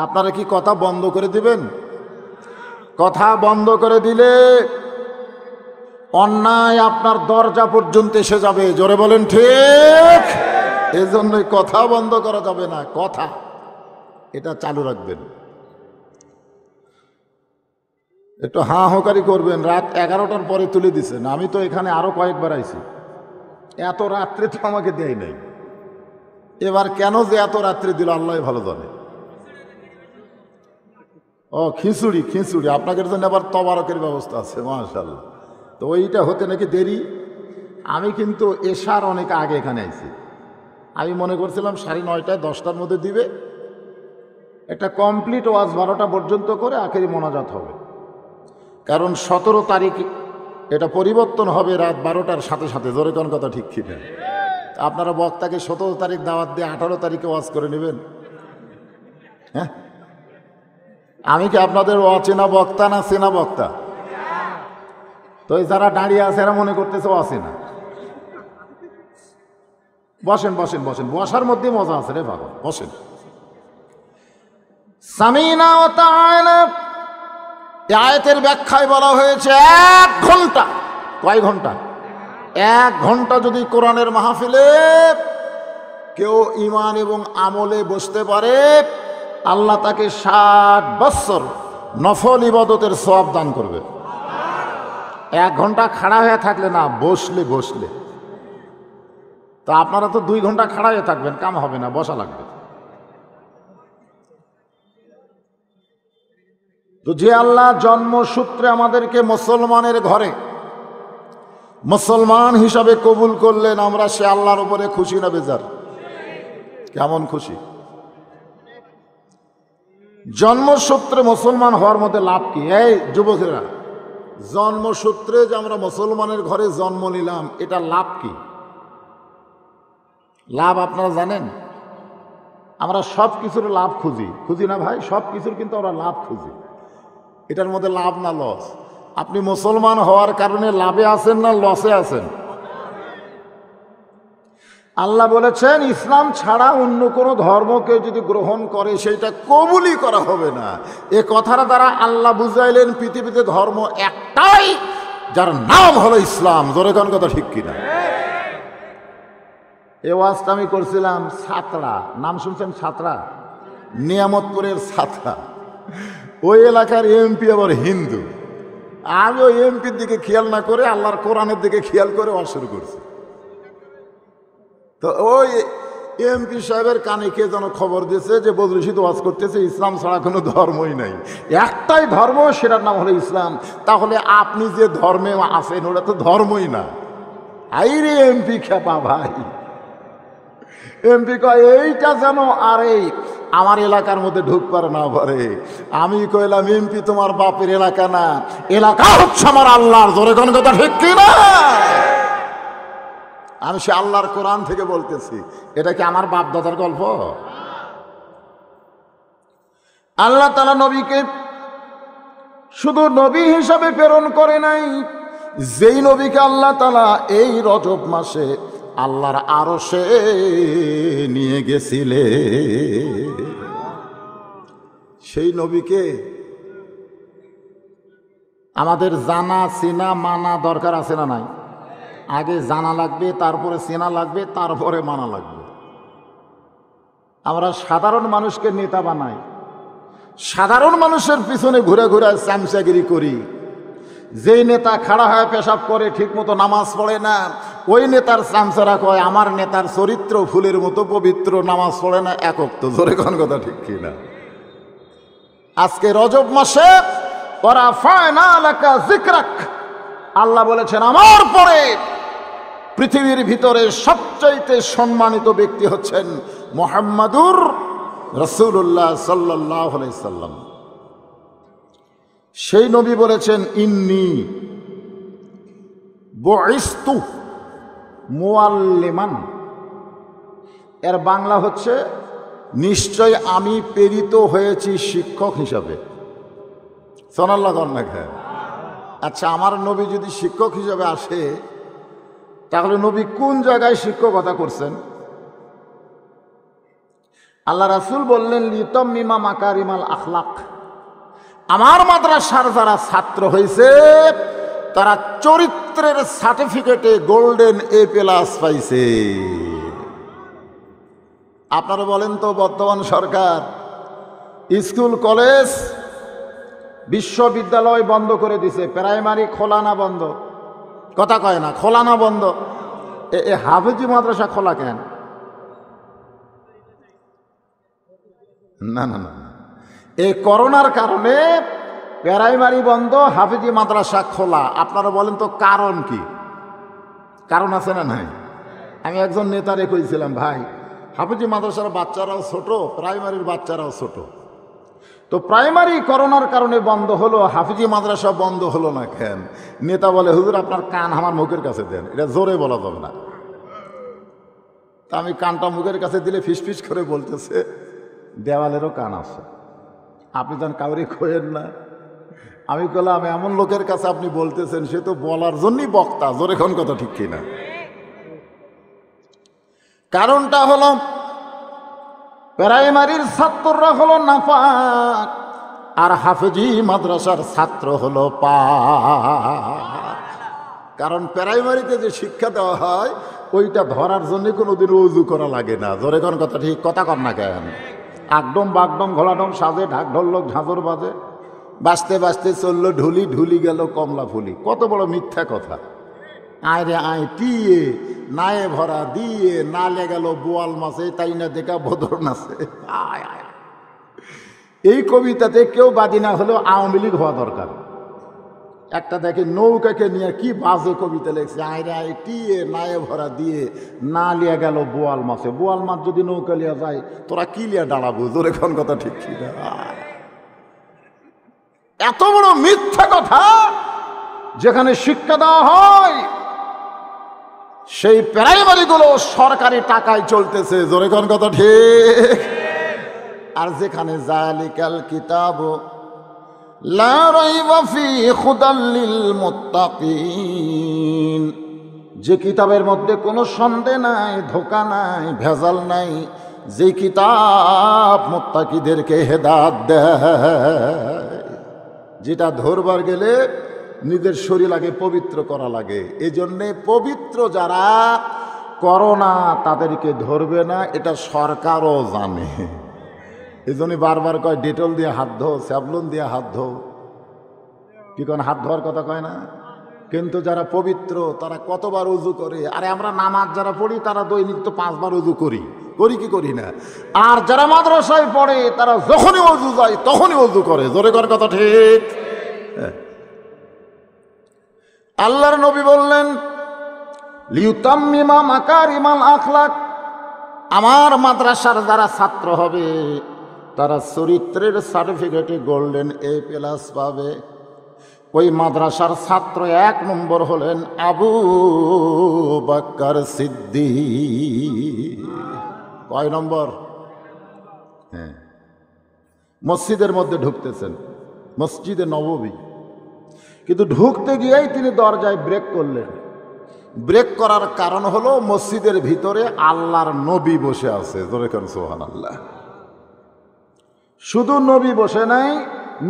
Speaker 1: আপনারা কি কথা বন্ধ করে দিবেন? কথা বন্ধ করে দিলে অন্যায় আপনার দরজা পর্যন্ত এসে যাবে। জোরে বলেন ঠিক। এজন্যই কথা বন্ধ করা যাবে না, কথা এটা চালু রাখবেন। একটু হাঁ হোকারি করবেন। রাত 11টার পরে তুলে দিছেন, আমি তো এখানে আরো কয়েকবার আইছি, এত রাত্রে তো আমাকে দেয় নাই। এবার কেন যে এত রাত্রে দিল আল্লাহ ভালো জানে। ও খিচুড়ি, খিচুড়ি আপনাদের জন্য আবার তবারকের ব্যবস্থা আছে, মাশাআল্লাহ। তো ওইটা হতে নাকি দেরি। আমি কিন্তু এশার অনেক আগে এখানে আইছি। আমি মনে করছিলাম 9:30 10টার মধ্যে দিবে, একটা কমপ্লিট ওয়াজ 12টা পর্যন্ত করে আখেরি মোনাজাত হবে। কারণ 17 তারিখ এটা পরিবর্তন হবে রাত 12টার সাথে সাথে। জোরে কোন কথা ঠিক কিনা? আপনারা বক্তাকে 17 তারিখ দাওয়াত দিয়ে 18 তারিখে ওয়াজ করে নেবেন? হ্যাঁ, আমি কি আপনাদের অচেনা বক্তা না চেনা বক্তা? তো যারা দাঁড়িয়ে আছে এরা মনে করতেছে অচেনা। বসেন বসেন বসেন, বসার মধ্যে মজা আছে রে বাবা, বসেন। সামিনা ওয়া তাআলা, এই আয়াতের ব্যাখ্যায় বলা হয়েছে 1 ঘন্টা। কয় ঘন্টা? 1 ঘন্টা যদি কোরআনের মাহফিলে কেউ ঈমান এবং আমলে বসতে পারে, আল্লাহ তাকে 60 বছর নফল ইবাদতের সওয়াব দান করবে। 1 ঘন্টা খাড়া হয়ে থাকলে না, বসলে বসলে। তা আপনারা তো 2 ঘন্টা খাড়া হয়ে থাকবেন, কাম হবে না, বসা লাগবে। তো যে আল্লাহ জন্মসূত্রে আমাদেরকে মুসলমানের ঘরে মুসলমান হিসাবে কবুল করলেন, আমরা সে আল্লাহর উপরে খুশি না বেজার? কেমন খুশি? জন্মসূত্রে মুসলমান হওয়ার মধ্যে লাভ কি? এই যুবকেরা, জন্মসূত্রে যে আমরা মুসলমানের ঘরে জন্ম নিলাম, এটা লাভ কি? লাভ আপনারা জানেন? আমরা সব কিছুর লাভ খুঁজি না ভাই? সব কিছুর কিন্তু আমরা লাভ খুঁজি। এটার মধ্যে লাভ না লস? আপনি মুসলমান হওয়ার কারণে লাভে আছেন না লসে আছেন? আল্লাহ বলেছেন ইসলাম ছাড়া অন্য কোনো ধর্মকে যদি গ্রহণ করে সেইটা কবুলই করা হবে না। এ কথার দ্বারা আল্লাহ বুঝাইলেন পৃথিবীতে ধর্ম একটাই, যার নাম হলো ইসলাম। জোরে কোন কথা ঠিক কিনা? এ ওয়াজটা আমি করছিলাম ছাত্রা, নাম শুনছেন? ছাত্রা, নিয়ামতপুরের ছাত্রা। ওই এলাকার এমপি আবার হিন্দু। আমি ওই এমপির দিকে খেয়াল না করে আল্লাহর কোরআনের দিকে খেয়াল করে ওয়াজ শুরু করছি। তো ওই এমপি সাহেবের কানে কে যেন খবর দিয়েছে যে বদরুল রশিদ ওয়াজ করতেছে ইসলাম ছাড়া কোনো ধর্মই নাই, একটাই ধর্ম, সেটার নাম হলো ইসলাম। তাহলে আপনি যে ধর্মে আছেন ওটা তো ধর্মই না। আইরে এমপি খেপা ভাই। এমপি কয় এইটা যেন আর এই আমার এলাকার মধ্যে ঢুকবার না পারে। আমি কইলাম এমপি তোমার বাপের এলাকা না, এলাকা হচ্ছে আমার আল্লাহর। জোরে কোন কথা ঠিক কিনা? আমি সে আল্লাহর কোরআন থেকে বলতেছি। এটা কি আমার বাপ দাদার গল্প? আল্লাহ তাআলা নবীকে শুধু নবী হিসাবে প্রেরণ করে নাই, যেই নবীকে আল্লাহ তাআলা এই রজব মাসে আল্লাহর আরশে নিয়ে গেছিলে, সেই নবীকে আমাদের জানা চেনা মানা দরকার আছে না নাই? আগে জানা লাগবে, তারপরে চেনা লাগবে, তারপরে মানা লাগবে। আমরা সাধারণ মানুষকে নেতা বানাই, সাধারণ মানুষের পিছনে ঘুরে ঘুরে চামচাগিরি করি। যেই নেতা খাড়া হয়ে পেশাব করে, ঠিক মতো নামাজ পড়ে না, ওই নেতার চামচারা কয় আমার নেতার চরিত্র ফুলের মতো পবিত্র, নামাজ পড়ে না একক। তো জোরে কোন কথা ঠিক কিনা? আজকে রজব মাসে ওরা ফায়না লাকা যিকরাক, আল্লাহ বলেছেন আমার পরে পৃথিবীর ভিতরে সবচাইতে সম্মানিত ব্যক্তি হচ্ছেন মুহাম্মাদুর রাসূলুল্লাহ সাল্লাল্লাহু আলাইহি সাল্লাম। সেই নবী বলেছেন ইন্নী বুইস্তু মুআল্লিমান, এর বাংলা হচ্ছে নিশ্চয় আমি প্রেরিত হয়েছি শিক্ষক হিসাবে। সুবহানাল্লাহ না খায়? আচ্ছা, আমার নবী যদি শিক্ষক হিসাবে আসে, তাহলে নবী কোন জায়গায় শিক্ষকতা করছেন? আল্লাহ রাসূল বললেন লিতাম্মিমা মাকারিমাল আখলাক, আমার মাদ্রাসার যারা ছাত্র হয়েছে তারা চরিত্রের সার্টিফিকেটে গোল্ডেন A+ পাইছে। আপনারা বলেন তো, বর্তমান সরকার স্কুল কলেজ বিশ্ববিদ্যালয় বন্ধ করে দিছে, প্রাইমারি খোলা না বন্ধ? কথা কয় না, খোলা না বন্ধ? এ হাফেজি মাদ্রাসা খোলা কেন? না না না, এই করোনার কারণে প্রাইমারি বন্ধ, হাফেজি মাদ্রাসা খোলা। আপনারা বলেন তো কারণ কি? কারণ আছে না নাই? আমি একজন নেতারে কইছিলাম, ভাই হাফেজি মাদ্রাসার বাচ্চারাও ছোট, প্রাইমারির বাচ্চারাও ছোট, তো প্রাইমারি করোনার কারণে বন্ধ হলো, হাফেজি মাদ্রাসা বন্ধ হলো না কেন? নেতা বলে হুজুর আপনার কান আমার মুখের কাছে দেন, এটা জোরে বলা যাবে না। তা আমি কানটা মুখের কাছে দিলে ফিসফিস করে বলতেছে দেওয়ালেরও কান আছে, আপনি যেন কাউরে খোয়েন না। আমি বললাম এমন লোকের কাছে আপনি বলতেছেন, সে তো বলার জন্যই বক্তা। জোরে কোন কথা ঠিক কিনা? কারণটা হলো প্রাইমারির ছাত্ররা হলো নাফাক, আর হাফেজি মাদ্রাসার ছাত্র হলো পাক। কারণ প্রাইমারিতে যে শিক্ষা দেওয়া হয় ওইটা ধরার জন্য কোনোদিন উজু করা লাগে না। জোরে কোন কথা ঠিক? কথা কর না কেন? আকডম বাগডম ঘোলাডম সাজে, ঢাক ঢোলক ঝাঁঝর বাজে, বাঁচতে বাঁচতে চললো ঢুলি, ঢুলি গেল কমলা ফুলি। কত বড় মিথ্যা কথা! আয় রে আয় টিয়ে নায়ে ভরা দিয়ে নালে গেল বোয়াল মাছে, তাই না দেখা বদর নাছে। আয় আয়, এই কবিতাতে কেউ বাদী না হলেও আওয়ামী লীগ হওয়া দরকার। একটা দেখে নৌকাকে নিয়ে কি বাজে কবিতা লেখছে, আয়রা টিয়ে নায়ে ভরা দিয়ে না লিয়া গেল বোয়াল মাছে। বোয়াল মাছ যদি নৌকা লিয়া যায় তোরা কি লিয়া দাঁড়াবো? জোরে কোন কথা ঠিক কি না? এত বড় মিথ্যা কথা যেখানে শিক্ষা দেওয়া হয় সেই প্রাইমারিগুলো সরকারি টাকায় চলতেছে। জোরে কোন কথা ঠিক? আর যেখানে যালিকাল কিতাব লা রাইবা ফীহি হুদাল লিল মুত্তাকিন, যে কিতাবের মধ্যে কোনো সন্দেহ নাই, ধোঁকা নাই, ভেজাল নাই, যে কিতাব মুত্তাকিদেরকে হেদায়েত দেয়, যেটা ধরবার গেলে নিজের শরীর আগে পবিত্র করা লাগে। এই জন্যে পবিত্র যারা করোনা তাদেরকে ধরবে না, এটা সরকারও জানে। এই জন্যই বারবার কয় ডেটল দিয়ে হাত ধো, স্যাভলন দিয়ে হাত ধো। কি কোন হাত ধোয়ার কথা কয় না? কিন্তু যারা পবিত্র তারা কতবার উজু করে। আরে আমরা নামাজ যারা পড়ি তারা দৈনিক তো 5 বার উজু করি কি করি না? আর যারা মাদ্রাসায় পড়ে তারা যখনই উজু যায় তখনই উজু করে। জোরে কর কথা ঠিক? আল্লাহর নবী বললেন লিউতাম্মিমা মাকারিমাল আখলাক, আমার মাদ্রাসার যারা ছাত্র হবে তারা চরিত্রের সার্টিফিকেটে গোল্ডেন A+ পাবে। ওই মাদ্রাসার ছাত্র 1 নম্বর হলেন আবু বকর সিদ্দিক। কয় নম্বর? হ্যাঁ, মসজিদের মধ্যে ঢুকতেছেন, মসজিদে নববী, কিন্তু ঢুকতে গিয়েই তিনি দরজায় ব্রেক করলেন। ব্রেক করার কারণ হলো মসজিদের ভিতরে আল্লাহর নবী বসে আছে। জোরে কেন সুবহানাল্লাহ। শুধু নবী বসে নাই,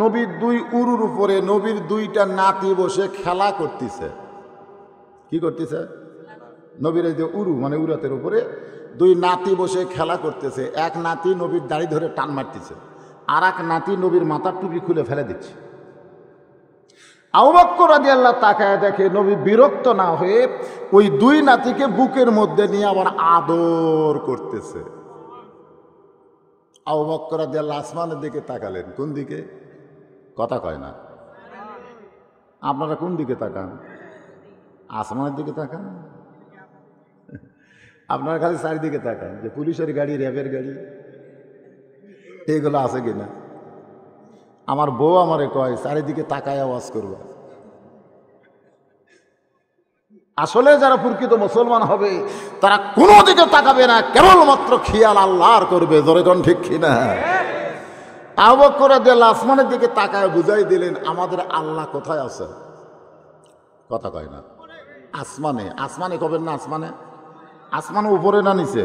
Speaker 1: নবীর 2 উরুর উপরে নবীর 2টা নাতি বসে খেলা করতেছে। কি করতেছে? নবীর এই যে উরু মানে উরাতের উপরে 2 নাতি বসে খেলা করতেছে। এক নাতি নবীর দাড়ি ধরে টান মারতেছে, আর এক নাতি নবীর মাথার টুপি খুলে ফেলে দিচ্ছে। আবু বকর রাদিয়াল্লাহু তাকায় দেখে নবী বিরক্ত না হয়ে ওই 2 নাতিকে বুকের মধ্যে নিয়ে আবার আদর করতেছে। আবু বকর রাদিয়াল্লাহু আসমানের দিকে তাকালেন। কোন দিকে? কথা কয় না। আপনারা কোন দিকে তাকান? আসমানের দিকে তাকান? আপনারা খালি চারিদিকে তাকান যে পুলিশের গাড়ি, র্যাবের গাড়ি এগুলো আছে কিনা। আমার বউ আমারে কয় চারিদিকে তাকায় আওয়াজ করবা। আসলে যারা প্রকৃত মুসলমান হবে তারা কোনো দিকে তাকাবে না, কেবলমাত্র খেয়াল আল্লাহর করবে। জোরে কোন ঠিক কিনা? আবু বকর রাদিয়াল্লাহু আসমানের দিকে তাকায় বুঝাই দিলেন আমাদের আল্লাহ কোথায় আছে। কথা কয় না। আসমানে। আসমানে কবেন না? আসমানে। আসমানে উপরে না নিচে?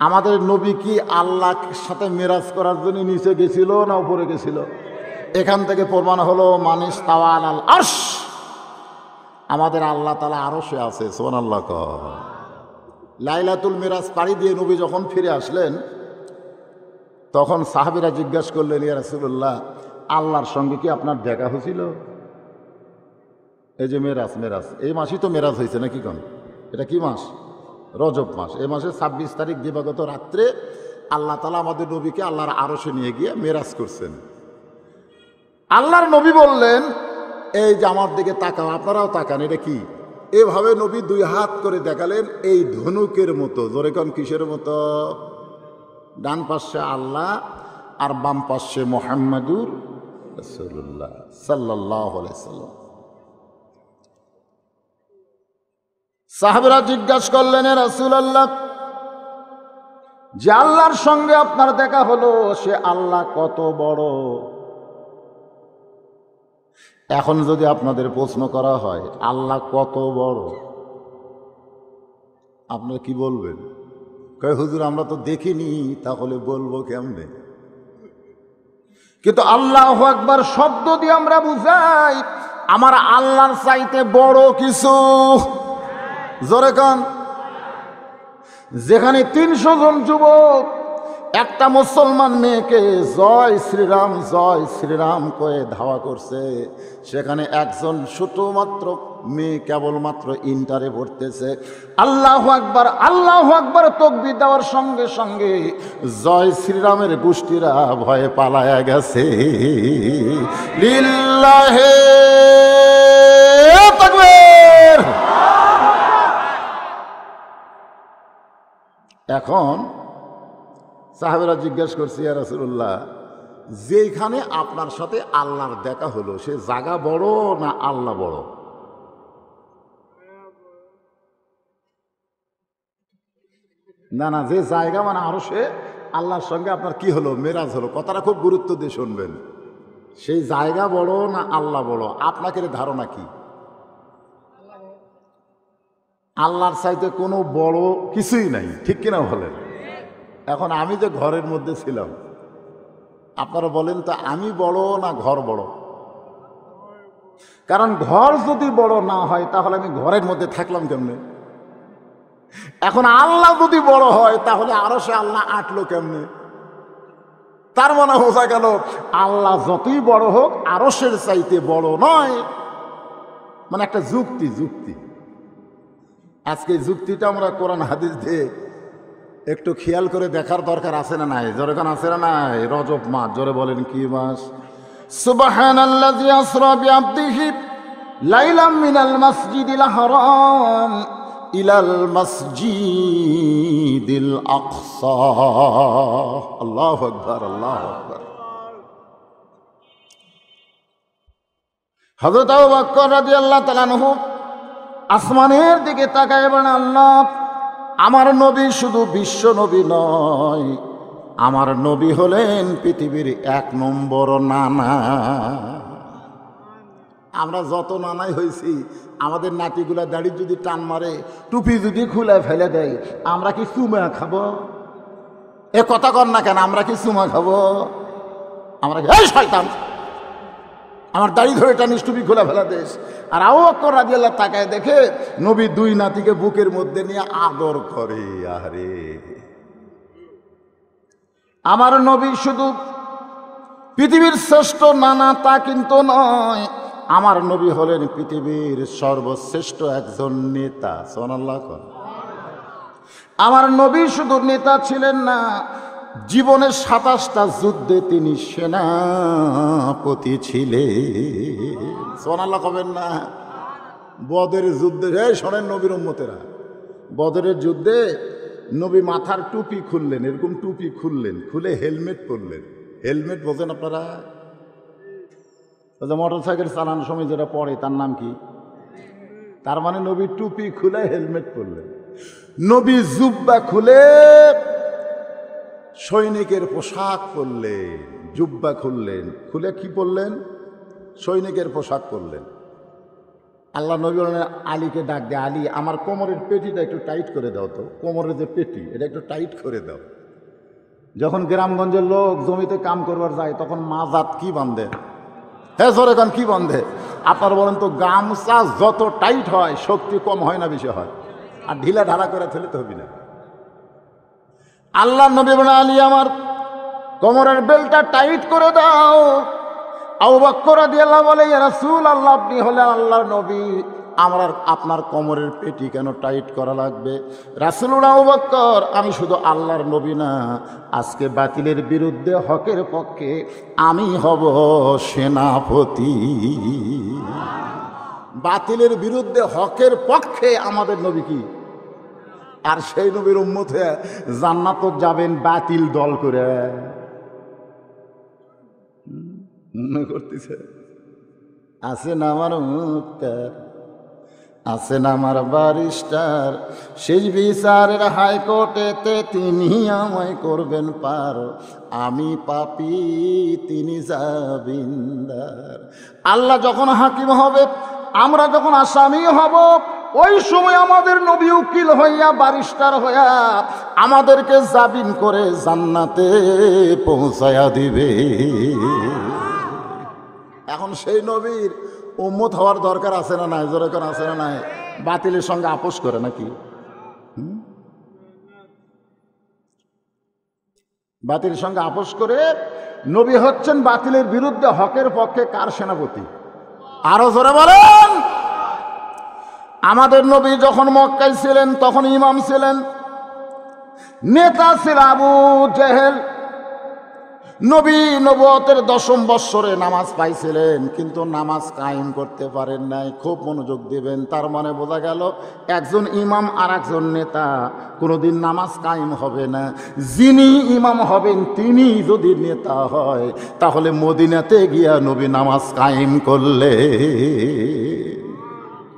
Speaker 1: আমাদের নবী কি আল্লাহর সাথে মেরাজ করার জন্য নিচে গেছিল না উপরে গেছিল? এখান থেকে প্রমাণ হলো মানিস তাওয়াল আল আরশ, আমাদের আল্লাহ তাআলা আরশে আছে। সুবহানাল্লাহ। লাইলাতুল মিরাজ পাড়ি দিয়ে নবী যখন ফিরে আসলেন তখন সাহাবীরা জিজ্ঞাসা করলেন, ইয়া রাসূলুল্লাহ, আল্লাহর সঙ্গে কি আপনার দেখা হয়েছিল? এই যে মেরাজ, এই মাসই তো মেরাজ হয়েছে নাকি? কোন এটা কি মাস? রজব মাস। এই মাসের 26 তারিখ দিবাগত রাত্রে আল্লাহ তাআলা আমাদের নবীকে আল্লাহর আরশে নিয়ে গিয়ে মেরাজ করছেন। আল্লাহর নবী বললেন, এই যে আমার দিকে তাকাও, আপনারাও তাকান, এটা কি? এভাবে নবী 2 হাত করে দেখালেন এই ধনুকের মতো। জোরে কোন কিসের মতো? ডান পাশে আল্লাহ আর বাম পাশে মুহাম্মাদুর রাসূলুল্লাহ সাল্লাল্লাহু আলাইহি সাল্লাম। সাহাবীরা জিজ্ঞাসা করলেন, হে রাসূলুল্লাহ, যে আল্লাহর সঙ্গে আপনার দেখা হলো সে আল্লাহ কত বড়? এখন যদি আপনাদের প্রশ্ন করা হয় আল্লাহ কত বড়, আপনারা কি বলবেন? কয় হুজুর আমরা তো দেখিনি, তাহলে বলবো কেমনে? কিন্তু আল্লাহু আকবার শব্দ দিয়ে আমরা বুঝাই আমার আল্লাহর চাইতে বড় কিছু। জোরে কান। যেখানে 300 জন যুবক একটা মুসলমান মেয়েকে জয় শ্রীরাম কয়ে ধাওয়া করছে। সেখানে একজন শুধুমাত্র মেয়ে কেবলমাত্র ইন্টারে পড়তেছে। আল্লাহু আকবার তাকবীর দেওয়ার সঙ্গে সঙ্গে জয় শ্রীরামের গোষ্ঠীরা ভয়ে পালায়া গেছে। লিল্লাহে তাকবীর। এখন সাহাবেরা জিজ্ঞেস করছে, ইয়া রাসূলুল্লাহ, যেখানে আপনার সাথে আল্লাহর দেখা হলো সে জায়গা বড় না আল্লাহ বড়? না, যে জায়গা মানে আরো সে আল্লাহর সঙ্গে আপনার কি হলো, মেরাজ হলো। কথাটা খুব গুরুত্ব দিয়ে শুনবেন। সেই জায়গা বড় না আল্লাহ বড়? আপনাকে ধারণা কি? আল্লাহর চাইতে কোনো বড় কিছুই নাই, ঠিক কিনা বলেন? এখন আমি যে ঘরের মধ্যে ছিলাম, আপনারা বলেন তো আমি বড় না ঘর বড়? কারণ ঘর যদি বড় না হয় তাহলে আমি ঘরের মধ্যে থাকলাম কেমনে? এখন আল্লাহ যদি বড় হয় তাহলে আরো সে আল্লাহ আটলো কেমনে? তার মানে বোঝা গেল আল্লাহ যতই বড় হোক আরশের চাইতে বড় নয়। মানে একটা যুক্তি। আজকে যুক্তিটা আমরা কোরআন হাদিস দিয়ে একটু খেয়াল করে দেখার দরকার আছে না নাই? জোরে কান আছে না নাই? রজব মাস, জোরে বলেন কি মাস? সুবহানাল্লাযী আসরা বিআবদিহি লাইলাম মিনাল মাসজিদিল হারাম ইলাল মাসজিদিল আকসা। আল্লাহু আকবার, আল্লাহু আকবার। হযরত আবু বকর রাদিয়াল্লাহু তাআলা আনহু আসমানের দিকে তাকায় বলেন, আল্লাহ, আমার নবী শুধু বিশ্ব নবী নয়, আমার নবী হলেন পৃথিবীর 1 নম্বর নানা। আমরা যত নানাই হয়েছি, আমাদের নাতিগুলা দাড়ি যদি টান মারে, টুপি যদি খুলে ফেলে দেয়, আমরা কি চুমা খাবো? এ কথা কর না কেন? আমরা কি চুমা খাবো? আমরা কি এই শয়তান আমার দাড়ি ধরে টানিস, টুপি খোলা ফেলা দেশ? আর আবু বকর রাদিয়াল্লাহু তাকায় দেখে নবী 2 নাতিকে বুকের মধ্যে নিয়ে আদর করে। আরে আমার নবী শুধু পৃথিবীর শ্রেষ্ঠ নানা তা কিন্তু নয়, আমার নবী হলেন পৃথিবীর সর্বশ্রেষ্ঠ একজন নেতা। সুবহানাল্লাহ। আমার নবী শুধু নেতা ছিলেন না, জীবনের 27টা যুদ্ধে তিনি সেনাপতি ছিলেন। সুবহানাল্লাহ কবেন না? বদরের যুদ্ধে, শোনেন নবীর উম্মতেরা, বদরের যুদ্ধে নবী মাথার টুপি খুললেন, এরকম টুপি খুললেন, খুলে হেলমেট পরলেন। হেলমেট বোঝেন আপনারা? মোটর সাইকেল চালানোর সময় যেটা পড়ে তার নাম কি? তার মানে নবী টুপি খুলে হেলমেট পরলেন। নবী জুব্বা খুলে সৈনিকের পোশাক পরলেন, জুব্বা খুললেন, খুলে কি পরলেন? সৈনিকের পোশাক পরলেন। আল্লাহ নবী বলেন, আলীকে ডাক দে, আলী আমার কোমরের পেটিটা একটু টাইট করে দাও তো, কোমরের যে পেটি এটা একটু টাইট করে দাও। যখন গ্রামগঞ্জের লোক জমিতে কাম করবার যায় তখন মাজাত কি বাঁধে? হ্যাঁ জোরে কান, কি বাঁধে? আপনারা বলেন তো, গামছা যত টাইট হয় শক্তি কম হয় না বেশি হয়? আর ঢিলা ঢালা করে ফেলে তো হবি না। আল্লাহ নবী বলেন, আলী আমার কোমরের বেলটা টাইট করে দাও। আবু বকর রাদিয়াল্লাহু বলে, ইয়া রাসূলুল্লাহ, আপনি হলেন আল্লাহর নবী, আমার আপনার কোমরের পেটি কেন টাইট করা লাগবে? রাসূলুল্লাহ, আবু বকর, আমি শুধু আল্লাহর নবী না, আজকে বাতিলের বিরুদ্ধে হকের পক্ষে আমি হব সেনাপতি। বাতিলের বিরুদ্ধে হকের পক্ষে আমাদের নবী কি? আর সেই নবীর উম্মত হয়ে জান্নাত যাবেন বাতিল দল করে। মনে করতেছে আছে না আমার মুক্তার, আছে না আমার ব্যারিস্টার, শেষ বিচারের হাইকোর্টেতে তিনি আমায় করবেন পার, আমি পাপী তিনি জামিনদার। আল্লাহ যখন হাকিম হবে, আমরা যখন আসামি হব, ওই সময় আমাদের নবী উকিল হইয়া, ব্যারিস্টার হইয়া আমাদেরকে জামিন করে জান্নাতে পৌঁছায়া দিবে। এখন সেই নবীর উম্মত হওয়ার দরকার আছে না নাই? যেরকম আছে না নাই? বাতিলের সঙ্গে আপোষ করে নাকি? বাতিলের সঙ্গে আপোষ করে নবী হচ্ছেন বাতিলের বিরুদ্ধে হকের পক্ষে কার সেনাপতি? আরো জোরে বলেন। আমাদের নবী যখন মক্কায় ছিলেন তখন ইমাম ছিলেন, নেতা ছিল আবু জেহেল। নবী নবুয়তের 10ম বৎসরে নামাজ পাইছিলেন, কিন্তু নামাজ কায়েম করতে পারেন নাই। খুব মনোযোগ দিবেন, তার মানে বোঝা গেল একজন ইমাম আর একজন নেতা কোনোদিন নামাজ কায়েম হবে না। যিনি ইমাম হবেন তিনি যদি নেতা হয়, তাহলে মদিনাতে গিয়া নবী নামাজ কায়েম করলে।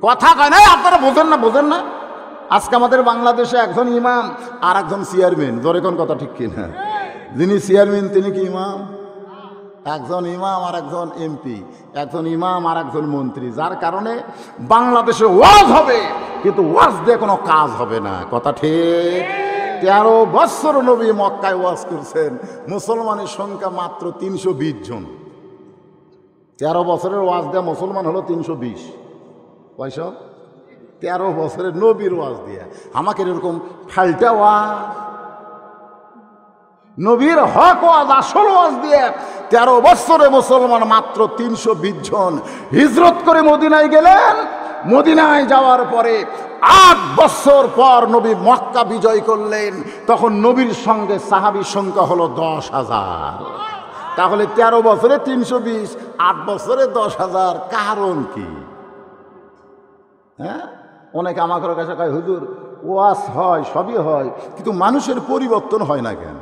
Speaker 1: কথা কয় নাই, আপনারা বোঝেন না, বোঝেন না। আজকে আমাদের বাংলাদেশে একজন ইমাম আর একজন চেয়ারম্যান, জোরে কোন কথা ঠিক কিনা? যিনি চেয়ারম্যান তিনি কি ইমাম? একজন ইমাম আর একজন এমপি, একজন ইমাম আর একজন মন্ত্রী। যার কারণে বাংলাদেশে ওয়াজ হবে, কিন্তু ওয়াজ দিয়ে কোনো কাজ হবে না। কথা ঠিক? 13 বৎসর নবী মক্কায় ওয়াজ করছেন, মুসলমানের সংখ্যা মাত্র 320 জন। 13 বছরের ওয়াজ দেয়া মুসলমান হলো 320। কয়শো? 13 বছরের নবীর ওয়াজ দিয়ে আমাকে এরকম ফাল্টা ওয়াজ, নবীর হক ওয়াজ, আসল ওয়াজ দিয়ে 13 বছরে মুসলমান মাত্র 320 জন হিজরত করে মদিনায় গেলেন। মদিনায় যাওয়ার পরে 8 বছর পর নবী মক্কা বিজয় করলেন। তখন নবীর সঙ্গে সাহাবীর সংখ্যা হলো 10,000। তাহলে 13 বছরে 320, 8 বছরে 10,000। কারণ কি? হ্যাঁ, অনেকে আমার কাছে কয় হুজুর ওয়াজ হয়, সবই হয়, কিন্তু মানুষের পরিবর্তন হয় না কেন?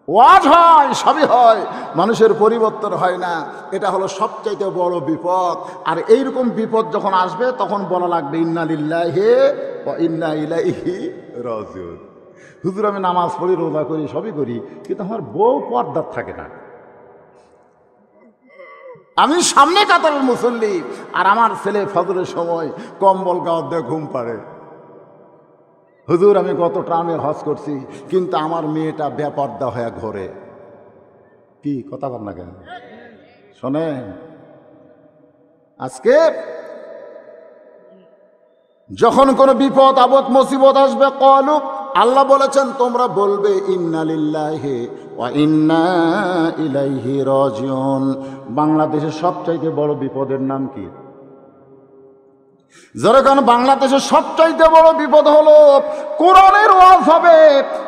Speaker 1: ওয়াজ হয়, সবই হয়, মানুষের পরিবর্তন হয় না। এটা হলো সবচাইতে বড় বিপদ। আর এইরকম বিপদ যখন আসবে তখন বলা লাগবে ইন্না লিল্লাহি ওয়া ইন্না ইলাইহি রাজিউন। হুজুর আমি নামাজ পড়ি, রোজা করি, সবই করি, কিন্তু আমার বউ পর্দার থাকে না। আমি সামনে কাতারের মুসল্লি, আর আমার ছেলে ফজরের সময় কম্বল গাওয়ার দিয়ে ঘুম পাড়ে। হুজুর আমি গত ট্রামে হজ করছি, কিন্তু আমার মেয়েটা বেপর্দা হয়ে ঘরে। কি কথা বল না কেন? শোনেন, আজকে যখন কোনো বিপদ আপদ মুসিবত আসবে, ক্বালু, আল্লাহ বলেছেন তোমরা বলবে ইন্না লিল্লাহি ওয়া ইন্না ইলাইহি রাজিউন। বাংলাদেশের সবচাইতে বড় বিপদের নাম কি? যেরকম বাংলাদেশের সবচাইতে বড় বিপদ হলো কোরআনের ওয়াজ হবে,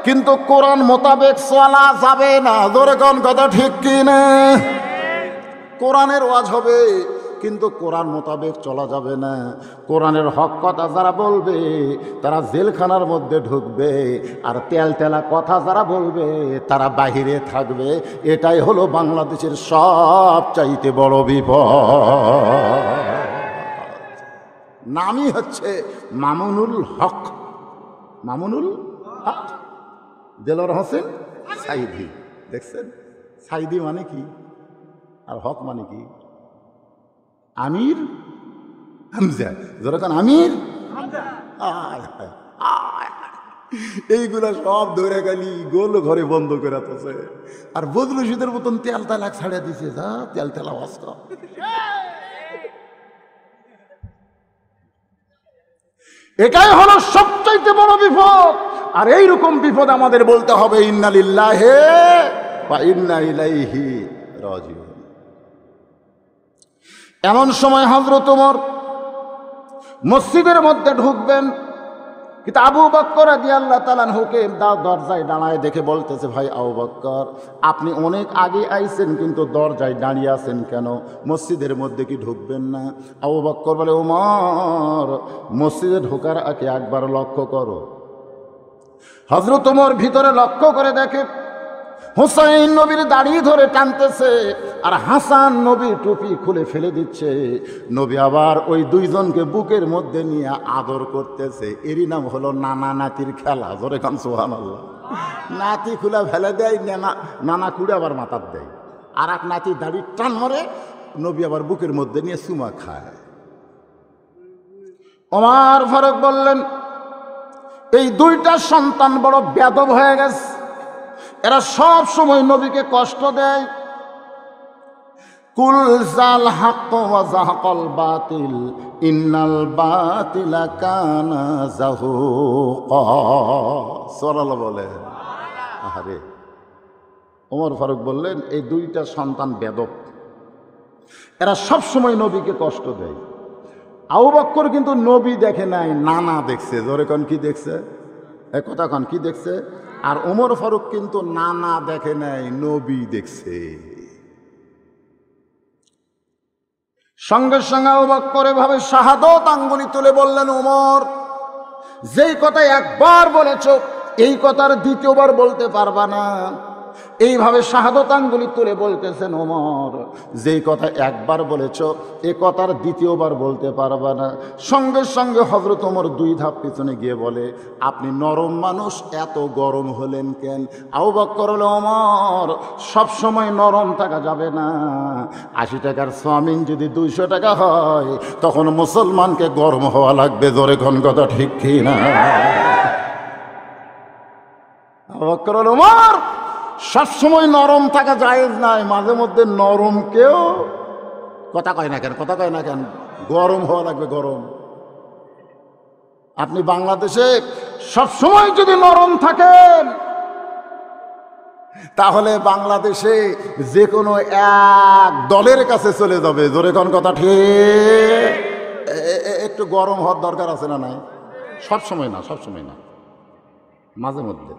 Speaker 1: কিন্তু কোরআন মোতাবেক চলা যাবে না। যেরকম কথা ঠিক কিনা? কোরআনের ওয়াজ হবে, কিন্তু কোরআন মোতাবেক চলা যাবে না। কোরআনের হক কথা যারা বলবে তারা জেলখানার মধ্যে ঢুকবে, আর তেলতেলা কথা যারা বলবে তারা বাহিরে থাকবে। এটাই হলো বাংলাদেশের সবচাইতে বড় বিপদ। নামই হচ্ছে মামুনুল হক। মামুনুল হক, দেলোয়ার হোসেন সাইদি। দেখছেন, সাইদি মানে কি আর হক মানে কি? আমির হামজা, যেরকম আমির এইগুলা সব ধরে গেলি গোল ঘরে বন্ধ করে আছে। আর বদরু শীতের মতন তেল তেলাক ছাড়িয়ে দিছে, যা তেল তেলা অস্ত্র। এটাই হলো সবচাইতে বড় বিপদ। আর এইরকম বিপদ আমাদের বলতে হবে ইন্না লিল্লাহি ওয়া ইন্না ইলাইহি রাজিউন। এমন সময় হযরত ওমর মসজিদের মধ্যে ঢুকবেন, কিন্তু আবু বকর রাদিয়াল্লাহু তাআলা আনহুকে দরজায় দাঁড়ায় দেখে বলতেছে, ভাই আবু বকর, আপনি অনেক আগে আইছেন, কিন্তু দরজায় দাঁড়িয়ে আছেন কেন? মসজিদের মধ্যে কি ঢুকবেন না? আবু বকর বলে, ওমর, মসজিদে ঢোকার আগে একবার লক্ষ্য করো। হযরত ওমর ভিতরে লক্ষ্য করে দেখে হুসাইন নবীর দাড়ি ধরে টানতেছে, আর হাসান নবীর টুপি খুলে ফেলে দিচ্ছে। নবী আবার ওই দুইজনকে বুকের মধ্যে নিয়ে আদর করতেছে। এরই নাম হলো নানা নাতির খেলা। জোরে কান সুবহানাল্লাহ। নাতি খুলে ফেলে দেয়, নানা কুড়ে আবার মাথার দেয়, আর এক নাতি দাড়ি টান মারে, নবী আবার বুকের মধ্যে নিয়ে চুমা খায়। ওমর ফারুক বললেন, এই দুইটা সন্তান বড় বেয়াদব হয়ে গেছে, এরা সব সময় নবীকে কষ্ট দেয়। কুল জাল হক ওয়া যাহাকাল বাতিল ইন্নাল বাতিলা কানা যাহুকা। সুবহানাল্লাহ বলে। আরে ওমর ফারুক বললেন, এই দুইটা সন্তান বেদব, এরা সব সময় নবীকে কষ্ট দেয়। আবু বকর কিন্তু নবী দেখে নাই, নানা দেখছে। জোরে কন কি দেখছে? এক কথা কন কি দেখছে? আর ওমর ফারুক কিন্তু নানা দেখে নাই, নবী দেখছে। সঙ্গে সঙ্গে আবু বকর এভাবে শাহাদত আঙ্গুলি তুলে বললেন, ওমর, যেই কথা একবার বলেছ এই কথার দ্বিতীয়বার বলতে পারবা না। এইভাবে শাহাদত আঙ্গুলি তুলে বলতেছেন, ওমর, যেই কথা একবার বলেছ এ কথার দ্বিতীয়বার বলতে পারবা না। সঙ্গে সঙ্গে হযরত ওমর 2 ধাপ পিছনে গিয়ে বলে, আপনি নরম মানুষ, এত গরম হলেন কেন? আবু বকর বলে, ওমর, সবসময় নরম থাকা যাবে না। 80 টাকার চাউমিন যদি 200 টাকা হয় তখন মুসলমানকে গরম হওয়া লাগবে। জোরে কোন কথা ঠিক কি না? আবু বকর বলে, ওমর, সবসময় নরম থাকা জায়েজ নাই, মাঝে মধ্যে নরমকেও কথা কয় না কেন, কথা কয় না কেন, গরম হওয়া লাগবে, গরম। আপনি বাংলাদেশে সবসময় যদি নরম থাকেন তাহলে বাংলাদেশে যে কোনো এক দলের কাছে চলে যাবে। জোরে কোন কথা ঠিক? একটু গরম হওয়ার দরকার আছে না নাই? সবসময় না, সবসময় না, মাঝে মধ্যে।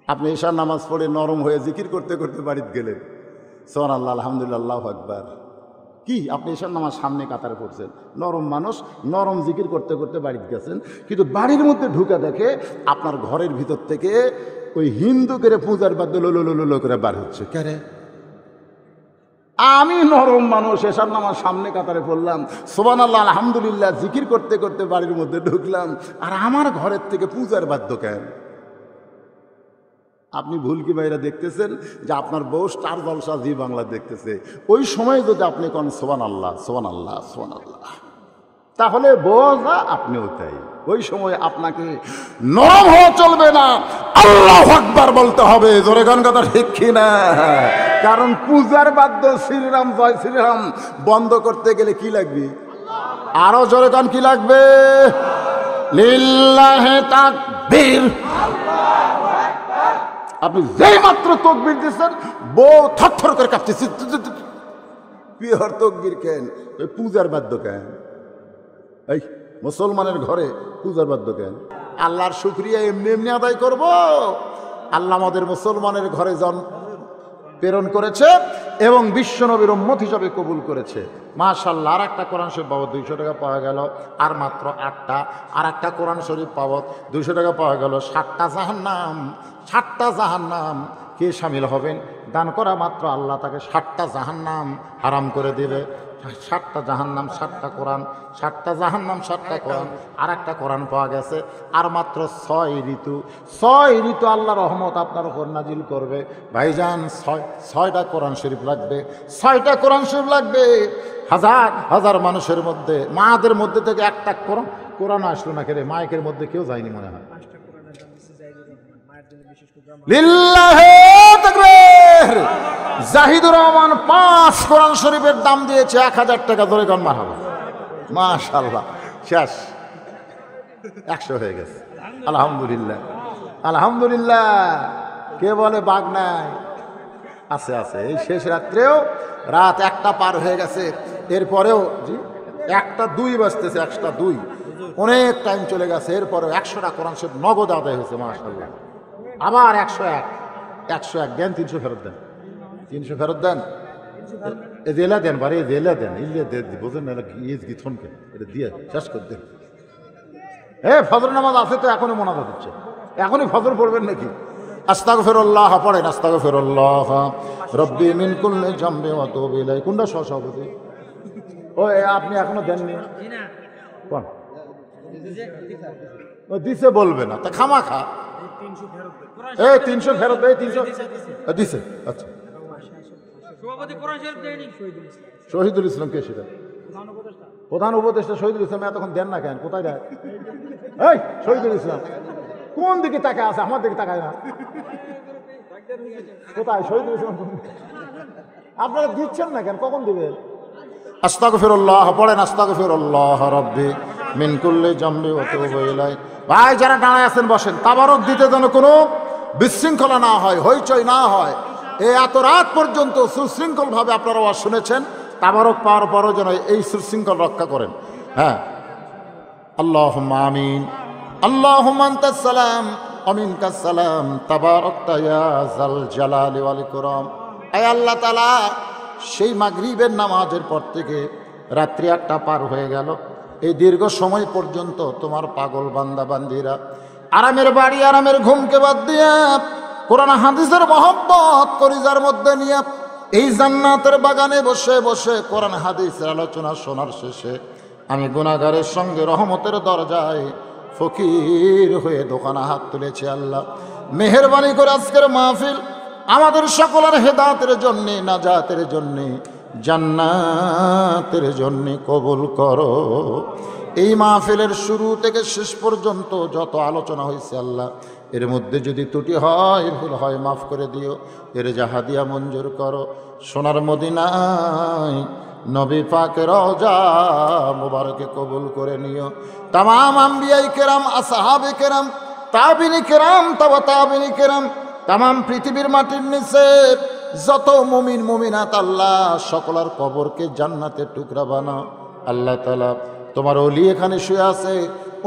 Speaker 1: আপনি ঈশার নামাজ পড়ে নরম হয়ে জিকির করতে করতে বাড়িতে গেলেন, সুবহানাল্লাহ, আলহামদুলিল্লাহ, আল্লাহু আকবার। কি আপনি ঈশার নামাজ সামনে কাতারে পড়ছেন, নরম মানুষ, নরম জিকির করতে করতে বাড়িতে গেছেন, কিন্তু বাড়ির মধ্যে ঢুকে দেখে আপনার ঘরের ভিতর থেকে ওই হিন্দু করে পূজার বাদ্য লো করে বার হচ্ছে। কেরে? আমি নরম মানুষ, ঈশার নামাজ সামনে কাতারে পড়লাম, সুবহানাল্লাহ, আলহামদুলিল্লাহ, জিকির করতে করতে বাড়ির মধ্যে ঢুকলাম, আর আমার ঘরের থেকে পূজার বাদ্য কেন? আপনি ভুল কি বাইরা দেখতেছেন যে আপনার বউ স্টার জলসা জি বাংলা দেখতেছে, ওই সময় যদি আপনি কোন সুবহানাল্লাহ, সুবহানাল্লাহ, সুবহানাল্লাহ, তাহলে বোঝা আপনিও তাই। ওই সময় আপনাকে নরম হওয়া চলবে না, আল্লাহু আকবার বলতে হবে। জোরে গান কথা ঠিক কি না? কারণ পূজার বাদ্য শ্রীরাম জয় শ্রীরাম বন্ধ করতে গেলে কি লাগবে? আরো জোরে গান কি লাগবে? লিল্লাহি তাকবীর। আপনি যেই মাত্র তকবীর দিচ্ছেন বউ থরথর করে কাঁপতেছে। পিওর তকবীর কেন? পূজার বাদ্য কেন? এই মুসলমানের ঘরে পূজার বাদ্য কেন? আল্লাহর শুকরিয়া এমনি এমনি আদায় করব? আল্লাহ আমাদের মুসলমানের ঘরে প্রেরণ করেছে এবং বিশ্বনবীর উম্মত হিসাবে কবুল করেছে। মাশাআল্লাহ। আর একটা কোরআন শরীফ বাবদ 200 টাকা পাওয়া গেল, আর মাত্র 8টা। আর একটা কোরআন শরীফ বাবদ 200 টাকা পাওয়া গেল, 7টা জাহান্নাম। 7টা জাহান্নাম কে শামিল হবেন? দান করা মাত্র আল্লাহ তাকে 7টা জাহান্নাম হারাম করে দেবে। 7টা জাহান্নাম, 7টা কোরআন, 7টা জাহান্নাম, 7টা কোরআন। আর একটা কোরআন পাওয়া গেছে। আর মাত্র 6 ঋতু, 6 ঋতু আল্লাহ রহমত আপনার উপর নাজিল করবে। ভাইজান 6টা কোরআন শরীফ লাগবে, 6টা কোরআন শরীফ লাগবে। হাজার হাজার মানুষের মধ্যে, মাদের মধ্যে থেকে একটা কোরআন আসলো না। কেরে মাইকের মধ্যে কেউ যায়নি মনে হয়। লিল্লাহি তাকবীর। জাহিদুর রহমান 5 কোরআন শরীফের দাম দিয়েছে 1000 টাকা। ধরে গান মারহাবা। মাশাআল্লাহ। শেষ, 100 হয়ে গেছে। আলহামদুলিল্লাহ, আলহামদুলিল্লাহ। কে বলে বাগ নাই? আছে, আছে। এই শেষ রাত্রেও, রাত 1টা পার হয়ে গেছে, এরপরেও জি 1টা 2 বাজতেছে, 1টা 2, অনেক টাইম চলে গেছে। এরপরেও 100টা কোরআন শরীফ নগদ আদায় হয়েছে। মাশাআল্লাহ। আবার 101 দেন, 300 ফেরত দেন, 300 ফেরত দেন। জেলা দেন, বারে জেলা দেন, ইলিয়া দেন, বোঝেন না ইজ গিথনকে এটা দিয়ে শেষ করে দেন। ফজর নামাজ আছে তো, এখনই মোনাজাত হচ্ছে, এখনই ফজর পড়বেন নাকি? আস্তাগফিরুল্লাহ পড়েন, আস্তাগফিরুল্লাহ রব্বি মিন কুল্লি জামবি ওয়া তুবু ইলাইহি। কোনটা সহসভাপতি? ও আপনি এখনো দেননি? কোন ও দিছে বলবে না তা খামাখা। 300 ফেরত দেয়, 300 দিছে। আচ্ছা, শহীদুল ইসলাম কে? সেটা প্রধান উপদেষ্টা শহীদুল ইসলাম। এতক্ষণ দেন না কেন? কোথায় দেয়? এই শহীদুল ইসলাম কোন দিকে তাকায় আছে? আমার দিকে তাকায় না। কোথায় শহীদুল ইসলাম? আপনারা দিচ্ছেন না কেন? কখন দিবেন? আস্তাগফিরুল্লাহ পড়েন, আস্তাগফিরুল্লাহ রব্বি মিন কুল্লি জামবি ওয়া তুবু ইলাইহি। ভাই যারা দাঁড়ায় আছেন বসেন। তাবারক দিতে যেন কোনো বিশৃঙ্খলা না হয়, হইচই না হয়। এত রাত পর্যন্ত সুশৃঙ্খলভাবে আপনারা ওয়াজ শুনেছেন, তাবারক পাওয়ার পরও যেন এই সুশৃঙ্খল রক্ষা করেন। হ্যাঁ, আল্লাহুম্মা আমিন। আল্লাহুম্মা আনতাস সালাম ওয়া মিনকাস সালাম তাবারাকতা ইয়া যাল জালালি ওয়াল ইকরাম। আয় আল্লাহ তাআলা, সেই মাগরিবের নামাজের পর থেকে রাত্রি 8টা পার হয়ে গেল, এই দীর্ঘ সময় পর্যন্ত তোমার পাগল বান্দা বান্দিরা আরামের বাড়ি আরামের ঘুমকে বাদ দিয়া কোরআন হাদিসের মহব্বত কলিজার মধ্যে নিয়ে এই জান্নাতের বাগানে বসে বসে কোরআন হাদিসের আলোচনা শোনার শেষে আমি গুনাহগারের সঙ্গে রহমতের দরজায় ফকির হয়ে দোকানে হাত তুলেছি। আল্লাহ মেহেরবানি করে আজকের মাহফিল আমাদের সকলের হেদায়েতের জন্য, নাজাতের জন্য, জান্নাতের জন্য কবুল করো। এই মাহফিলের শুরু থেকে শেষ পর্যন্ত যত আলোচনা হয়েছে আল্লাহ, এর মধ্যে যদি ত্রুটি হয়, ভুল হয়, মাফ করে দিও। এর জাহাদিয়া মঞ্জুর করো। সোনার মদিনায় নবী পাকের রওজা মুবারকে কবুল করে নিও। তামাম আম্বিয়াই কেরাম, আসহাবে কেরাম, তাবিনী কেরাম, তাবিনী কেরাম, তামাম পৃথিবীর মাটির নিচে যত মুমিন মুমিনাত আল্লাহ সকলের কবরকে জান্নাতের টুকরা বানাও। আল্লাহ তাআলা তোমার ওলি এখানে শুয়ে আছে,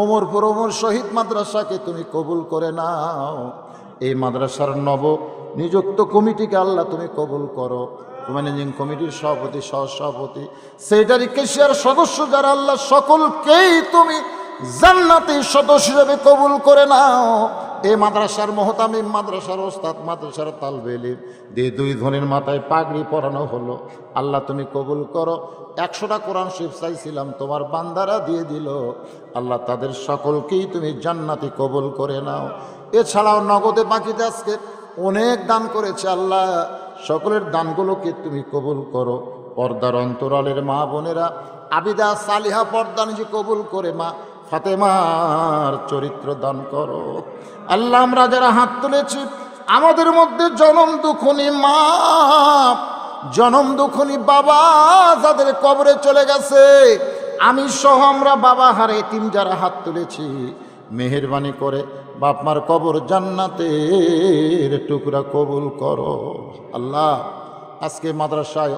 Speaker 1: ওমরপুর ওমর শহীদ মাদ্রাসাকে তুমি কবুল করে নাও। এই মাদ্রাসার নব নিযুক্ত কমিটিকে আল্লাহ তুমি কবুল করো। ম্যানেজিং কমিটির সভাপতি, সহসভাপতি, সেক্রেটারি, কেশিয়ার সদস্য যারা আল্লাহ সকলকেই তুমি জান্নাতি সদস্য হিসেবে কবুল করে নাও। এই মাদ্রাসার মোহতামিম, মাদ্রাসার ওস্তাদ, মাদ্রাসার তালবে ইলম দিয়ে 2 ধনের মাথায় পাগড়ি পরানো হলো। আল্লাহ তুমি কবুল করো। 100টা কোরআন শরীফ চাইছিলাম, তোমার বান্দারা দিয়ে দিল। আল্লাহ তাদের সকলকেই তুমি জান্নাতি কবুল করে নাও। এছাড়াও নগদে বাকিতে আজকে অনেক দান করেছে আল্লাহ, সকলের দানগুলোকে তুমি কবুল করো। পর্দার অন্তরালের মা বোনেরা আবিদা সালিহা পর্দা নিজে কবুল করে মা ফাতেমার চরিত্র দান করো। আল্লাহ আমরা যারা হাত তুলেছি আমাদের মধ্যে জনম দুঃখনী মা, জনম দুঃখনী বাবা যাদের কবরে চলে গেছে, আমি সহ আমরা বাবা হারে এতিম যারা হাত তুলেছি, মেহেরবানি করে বাপ মার কবর জান্নাতের টুকরা কবুল করো। আল্লাহ আজকে মাদ্রাসায়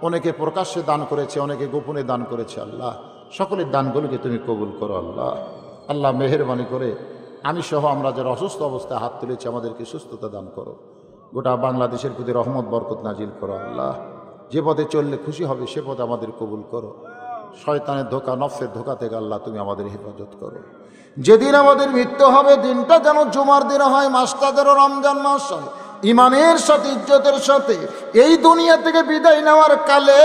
Speaker 1: অনেকে প্রকাশ্যে দান করেছে, অনেকে গোপনে দান করেছে। আল্লাহ সকলের দানগুলোকে তুমি কবুল করো। আল্লাহ আল্লাহ মেহেরবানি করে আমি সহ আমরা যারা অসুস্থ অবস্থায় হাত তুলেছি আমাদেরকে সুস্থতা দান করো। গোটা বাংলাদেশের প্রতি রহমত বরকত নাজিল করো। আল্লাহ যে পথে চললে খুশি হবে সে পথে আমাদের কবুল করো। শয়তানের ধোকা, নফসের ধোকা থেকে আল্লাহ তুমি আমাদের হেফাজত করো। যেদিন আমাদের মৃত্যু হবে দিনটা যেন জুমার দিন হয়, মাসটা যেন রমজান মাস হয়, ইমানের সাথে ইজ্জতের সাথে এই দুনিয়া থেকে বিদায় নেওয়ার কালে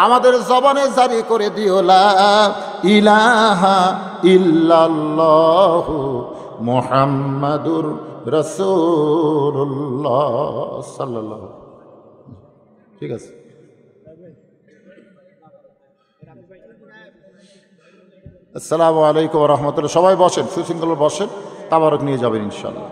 Speaker 1: আমাদের জবানে জারি করে দিও লা ইলাহা ইল্লাল্লাহু মুহাম্মাদুর রাসূলুল্লাহ সাল্লাল্লাহু। ঠিক আছে, আসসালামু আলাইকুম ওয়া রাহমাতুল্লাহ। সবাই বসেন, সুশৃঙ্খল বসেন, তাবারক নিয়ে যাবেন ইনশাআল্লাহ।